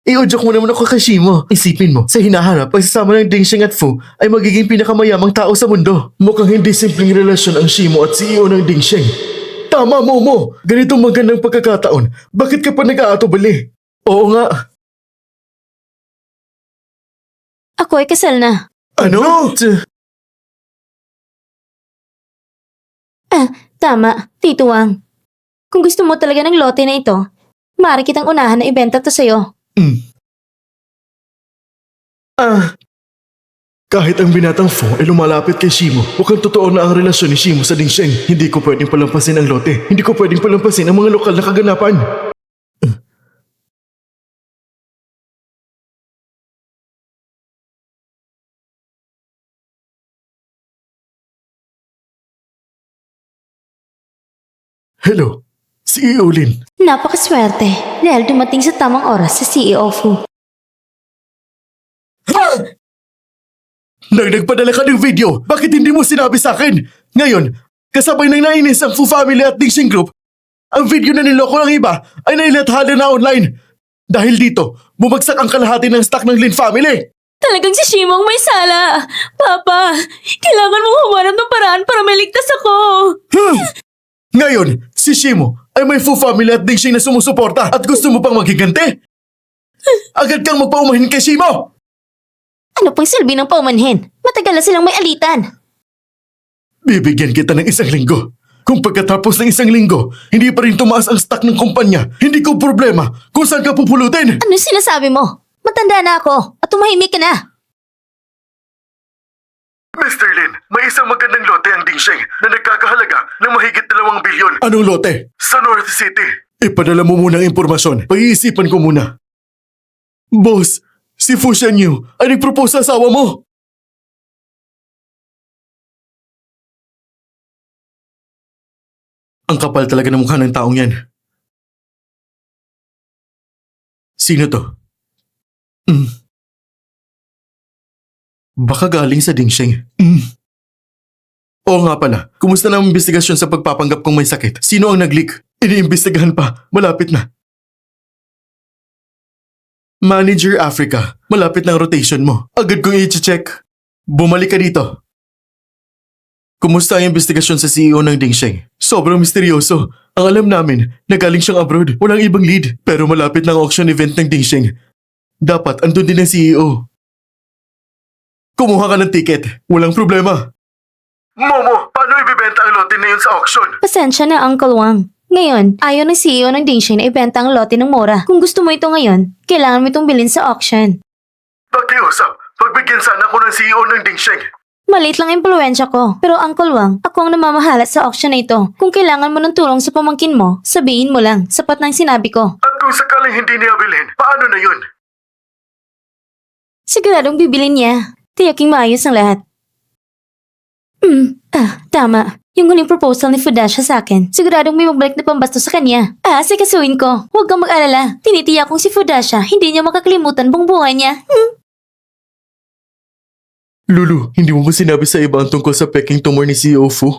I-udyok mo naman ako kay Shimo. Isipin mo, sa hinahanap, pagsasama ng Dingxing at Fu ay magiging pinakamayamang tao sa mundo. Mukhang hindi simpleng relasyon ang Shimo at CEO ng Dingxing. Tama, Momo! Ganitong magandang pagkakataon, bakit ka pa nag-aatubali? Oo nga. Ako ay kasal na. Ano? Tama, Tito Wang. Kung gusto mo talaga ng lote na ito, maaari kitang unahan na ibenta to sa'yo. Kahit ang binatang Fu ay lumalapit kay Shimo, mukhang totoo na ang relasyon ni Shimo sa Dingxing. Hindi ko pwedeng palampasin ang lote. Hindi ko pwedeng palampasin ang mga lokal na kaganapan. Hello, CEO Lin. Napakaswerte dahil dumating sa tamang oras sa CEO Fu. Nang nagpadala ka ng video, bakit hindi mo sinabi sa akin? Ngayon, kasabay ng nainis ang Fu family at Dingxing Group, ang video na niloko ng iba ay nailathala na online. Dahil dito, bumagsak ang kalahati ng stock ng Lin family. Talagang si Shimong may sala. Papa, kailangan mong humarap ng paraan para maligtas ako. Ngayon, si Shimo ay may Fu family at Dingxing na sumusuporta at gusto mo pang maghiganti? Agad kang magpaumahin kay Shimo! Ano pang silbi ng paumanhin? Matagal na silang may alitan. Bibigyan kita ng 1 linggo. Kung pagkatapos ng 1 linggo, hindi pa rin tumaas ang stock ng kumpanya, hindi ko problema kung saan ka pupulutin. Ano sinasabi mo? Matanda na ako at tumahimik ka na. Mr. Lin, may isang magandang lote ang Dingxing na nagkakahalaga ng mahigit 2 bilyon. Anong lote? Sa North City. Ipadala mo muna ang impormasyon. Pag-iisipan ko muna. Boss, si Fu Shanyu ay nagpropose sa asawa mo. Ang kapal talaga ng mukha ng taong yan. Sino to? Baka galing sa Dingxing. Oo nga pala, kumusta na ang investigasyon sa pagpapanggap kong may sakit? Sino ang nag-leak? Iniimbestigahan pa, malapit na. Manager Africa, malapit na ang rotation mo. Agad kong i-check. Bumalik ka dito. Kumusta ang investigasyon sa CEO ng Dingxing? Sobrang misteryoso. Ang alam namin, nagaling siyang abroad. Walang ibang lead. Pero malapit na ang auction event ng Dingxing. Dapat andun din ang CEO. Kumuha ka ng ticket. Walang problema. Momo, paano ibibenta ang lote na yun sa auction? Pasensya na, Uncle Wang. Ngayon, ayaw ng CEO ng Dingxing na ibenta ang lote ng mura. Kung gusto mo ito ngayon, kailangan mo itong bilhin sa auction. Pakiusap, pagbigyan sana ko ng CEO ng Dingxing. Maliit lang impluensya ko. Pero Uncle Wang, ako ang namamahala sa auction na ito. Kung kailangan mo ng tulong sa pamangkin mo, sabihin mo lang. Sapat na ang sinabi ko. At kung sakaling hindi niya bilhin, paano na yun? Siguradong bibilin niya. Tiyaking maayos ang lahat. Tama. Yung huling proposal ni Fudasha sa akin, siguradong may magbalik na pambasto sa kanya. Sikasuin ko. Huwag kang mag-alala. Tinitiyak kong si Fudasha, hindi niya makakalimutan buong buhay niya. Lulu, hindi mo ba sinabi sa iba ang tungkol sa peking tumor ni CEO Fu?